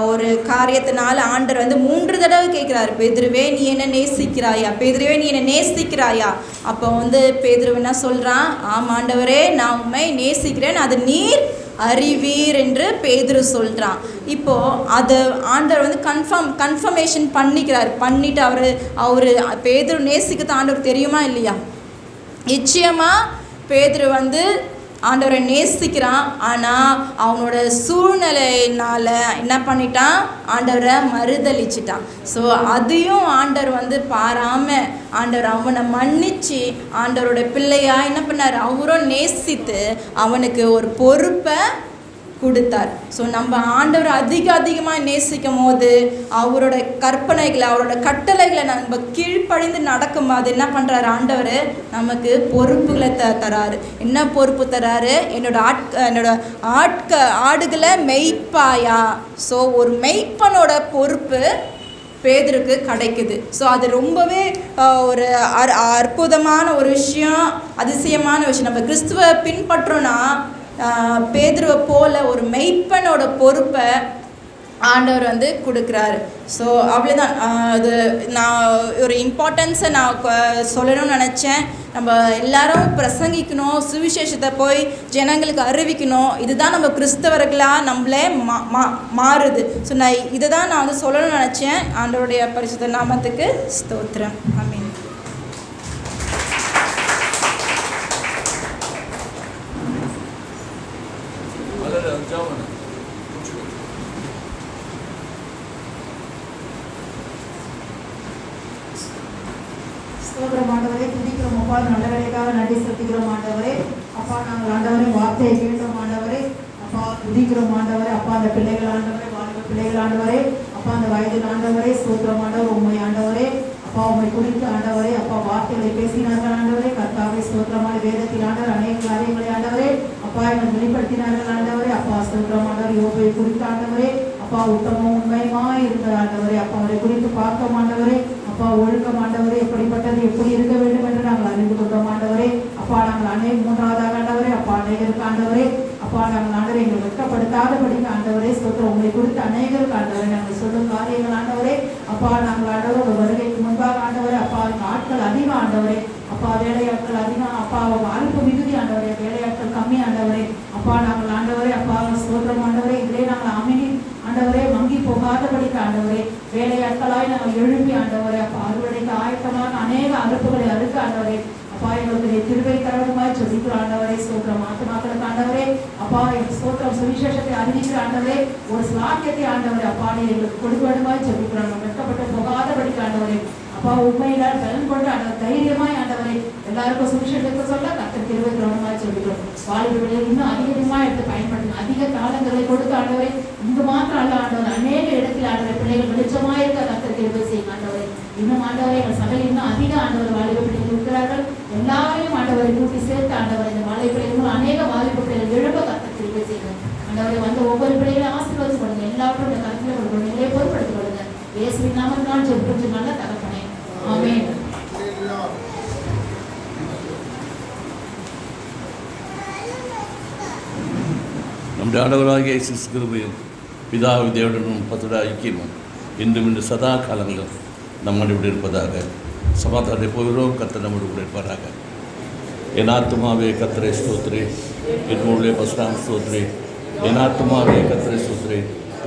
ஒரு காரியத்தினால ஆண்டவர் வந்து 3 தடவை கேட்குறாரு, பேதுருவே நீ என்ன நேசிக்கிறாயா, பேதுருவே நீ என்ன நேசிக்கிறாயா. அப்போ வந்து பேதுரு என்ன சொல்கிறான், ஆமாம் ஆண்டவரே நான் உண்மை நேசிக்கிறேன், அது நீர் அறிவீர் என்று பேதுரு சொல்கிறான். இப்போது அது ஆண்டவர் வந்து கன்ஃபர்மேஷன் பண்ணிட்டு அவர் பேதுரு நேசிக்கிறது ஆண்டவர் தெரியுமா இல்லையா? நிச்சயமாக பேதுரு வந்து ஆண்டவரை நேசிக்கிறான். ஆனால் அவனோட சூழ்நிலையினால் என்ன பண்ணிட்டான், ஆண்டவரை மறுதளிச்சிட்டான். ஸோ அதையும் ஆண்டவர் வந்து பாராமல் ஆண்டவர் அவனை மன்னித்து ஆண்டவரோட பிள்ளையாக என்ன பண்ணார், அவரும் நேசித்து அவனுக்கு ஒரு பொறுப்பை கொடுத்தார். ஸோ நம்ம ஆண்டவரை அதிகமாக நேசிக்கும் போது அவரோட கற்பனைகளை அவரோட கட்டளைகளை நம்ம கீழ்ப்படிந்து நடக்கும்போது என்ன பண்ணுறாரு, ஆண்டவர் நமக்கு பொறுப்புகளை தராரு. என்ன பொறுப்பு தராரு, என்னோட ஆடுகளை மெய்ப்பாயா. ஸோ ஒரு மெய்ப்பனோட பொறுப்பு பேதுருக்கு கிடைக்குது. ஸோ அது ரொம்பவே ஒரு அற்புதமான ஒரு விஷயம், அதிசயமான விஷயம். நம்ம கிறிஸ்துவை பின்பற்றோன்னா பேதுருவை போல ஒரு மெய்ப்பனோட பொறுப்பை ஆண்டவர் வந்து கொடுக்குறாரு. ஸோ அவ்வளோதான். அது நான் ஒரு இம்பார்ட்டன்ஸை நான் சொல்லணும்னு நினச்சேன். நம்ம எல்லாரும் பிரசங்கிக்கணும், சுவிசேஷத்தை போய் ஜனங்களுக்கு அறிவிக்கணும். இதுதான் நம்ம கிறிஸ்தவர்களாக நம்மளே மாறுது. ஸோ இதை தான் நான் வந்து சொல்லணும்னு நினச்சேன். ஆண்டவருடைய பரிசுத்த நாமத்துக்கு ஸ்தோத்திரம். ஆமென். ஸ்தோத்திரம் ஆண்டவரே, துதிக்கிறோம் அப்பா, நல்ல வேலைக்காக நன்றி செலுத்துகிறோம் ஆண்டவரே. அப்பா நாங்கள் ஆண்டவரே வார்த்தையை கேட்டோம் ஆண்டவரே. அப்பா துதிக்கிறோம் ஆண்டவரே. அப்பா அந்த பிள்ளைகள் ஆண்டவரே, வாழ்க்கை பிள்ளைகள் ஆண்டவரே, அப்பா அந்த வயதில் ஆண்டவரே, ஸ்தோத்திரம் ஆண்டவர் உண்மை ஆண்டவரே. அப்பா உண்மை குறித்து ஆண்டவரே, அப்பா வார்த்தைகளை பேசினார்கள் ஆண்டவரே. கர்த்தாவே ஸ்தோத்திரமான வேதத்தில் ஆண்டவர் அநேக காரியங்களை ஆண்டவரே அப்பா எங்களை வெளிப்படுத்தினார்கள் ஆண்டவரே. அப்பா ஸ்தோத்திரம் ஆண்டவர் யோபை குறித்து ஆண்டவரே, அப்பா உத்தமம் உண்மையுமாய் இருந்த ஆண்டவரே. அப்பா அவரை குறித்து பார்த்தோம் ஆண்டவரே. அப்பா ஒழுக்கம் ஆண்டவரே எப்படிப்பட்டது, எப்படி இருக்க வேண்டும் என்று நாங்கள் அறிந்து கொண்டோம் ஆண்டவரே. அப்பா நாங்கள் மூன்றாவதாக ஆண்டவரே, அப்பா அநேகருக்கு ஆண்டவரே, அப்பா நாங்கள் ஆண்டவரை எங்களை வெட்கப்படுத்தாதபடிக்கு ஆண்டவரே ஸ்தோத்திரம் உங்களை குறித்து அநேகருக்கு ஆண்டவரை நாங்கள் சொல்லும் காரியங்கள் ஆண்டவரே. அப்பா நாங்கள் ஆண்டவர் ஒரு வருகைக்கு முன்பாக ஆண்டவரே, அப்பா ஆட்கள் அதிகம் ஆண்டவரே, அப்பா வேலையாட்கள் அதிகம், அப்பா அலுப்பு மிகுதி ஆண்டவரே, வேலையாட்கள் கம்மி ஆண்டவரே. அப்பா நாங்கள் ஆண்டவரே, அப்பா ஸ்தோத்திரம் ஆண்டவரே, இதிலே நாங்கள் அமைதி ஆண்டவரே மங்கி போகாதபடிக்கு ஆண்டவரே வேலையாட்களாய் நாங்கள் எழுப்பி ஆண்டவரே, அப்பா அறுவடைக்கு ஆயத்தமாக அநேக அறுப்புகளை அறுக்க ஆண்டவரே. அப்பா எங்களுக்கு திருவை தரவுமாய் சொல்லிக்கிற ஆண்டவரே, ஸ்தோத்திரம் ஆத்துமாக்களுக்கு ஆண்டவரே, அப்பா ஸ்தோத்திரம் சுவிசேஷத்தை அறிவிக்கிற ஆண்டவரே, ஒரு ஸ்லாக்கியத்தை ஆண்டவரே அப்பா எங்களுக்கு கொடுக்கணுமாய் சொல்லிக்கிறாங்க. வெட்கப்பட்டு போகாதபடிக்கு ஆண்டவரே, அப்பா உண்மையில பலன் கொண்டு ஆண்டவர் தைரியமாய் ஆண்டவரை எல்லாருக்கும் சுவிசேஷத்தை சொல்ல கர்த்தருக்கு திருவை தரவுமாய் சொல்லிக்கிறோம். வாலிபர்களை இன்னும் அதிகமாக எடுத்து பயன்படுத்தணும். அதிக காலங்களை கொடுத்து ஆண்டவரை இங்கு மாத்திரம் அல்ல ஆண்டவர் அநேக இடத்தில் ஆண்டவரை பிள்ளைகள் வெளிச்சமாக இருக்க கர்த்தருக்கு திருவை செய்யும் ஆண்டவரை. இன்னும் ஆண்டவரை எங்கள் சபையில் இன்னும் அதிக ஆண்டவர் வாலிப பிள்ளைகள் இருக்கிறார்கள். எல்லாரையும் ஆண்டவரை கூட்டி சேர்த்து ஆண்டவர் இந்த வாலிப பிள்ளைகளும் அநேக வாலிப பிள்ளைகள் எழுப்ப கர்த்தருக்கு திருவை செய்யணும். ஆண்டவரை வந்து ஒவ்வொரு பிள்ளைகளையும் ஆசீர்வாதம் கொடுங்க. எல்லாவற்றும் இந்த கருத்தில் கொடுக்கணும். நீங்களே பொறுப்படுத்திக் கொள்ளுங்க. இயேசுவின் நாமத்தினால் ஜெபிக்கிறோம் நல்ல தகப்பனே. ஆமென். நம்முடைய ஆண்டவராகிய இயேசு கிறிஸ்துவின் பிதாவின் தேவனுடன் பத்திர ஐக்கியமும் இன்றும் இன்று சதா காலங்களும் நம்மோடு இருப்பதாக. சமாதானத்தை போகிறோம், கர்த்தர் நம்மோடு கூட இருப்பாராக. என் ஆத்துமாவே கர்த்தரை ஸ்தோத்திரி, என் முழுவே பசுராம் ஸ்தோத்திரி, என் ஆத்துமாவே கர்த்தரை ஸ்தோத்திரி,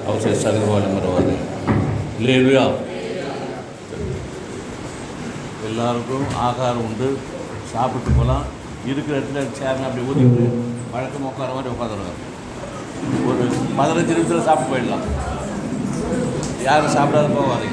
அவற்றை சகலவான மறவாது. லேலுயா. எல்லாருக்கும் ஆகாரம் உண்டு, சாப்பிட்டு போகலாம். இருக்கிற இடத்துல சேர்ந்து அப்படி ஊதிட்டு வழக்கம் உட்கார மாதிரி உட்காந்துருங்க. ஒரு 15 நிமிஷத்தில் சாப்பிட்டு போயிடலாம். யாரும் சாப்பிடாத போவாங்க.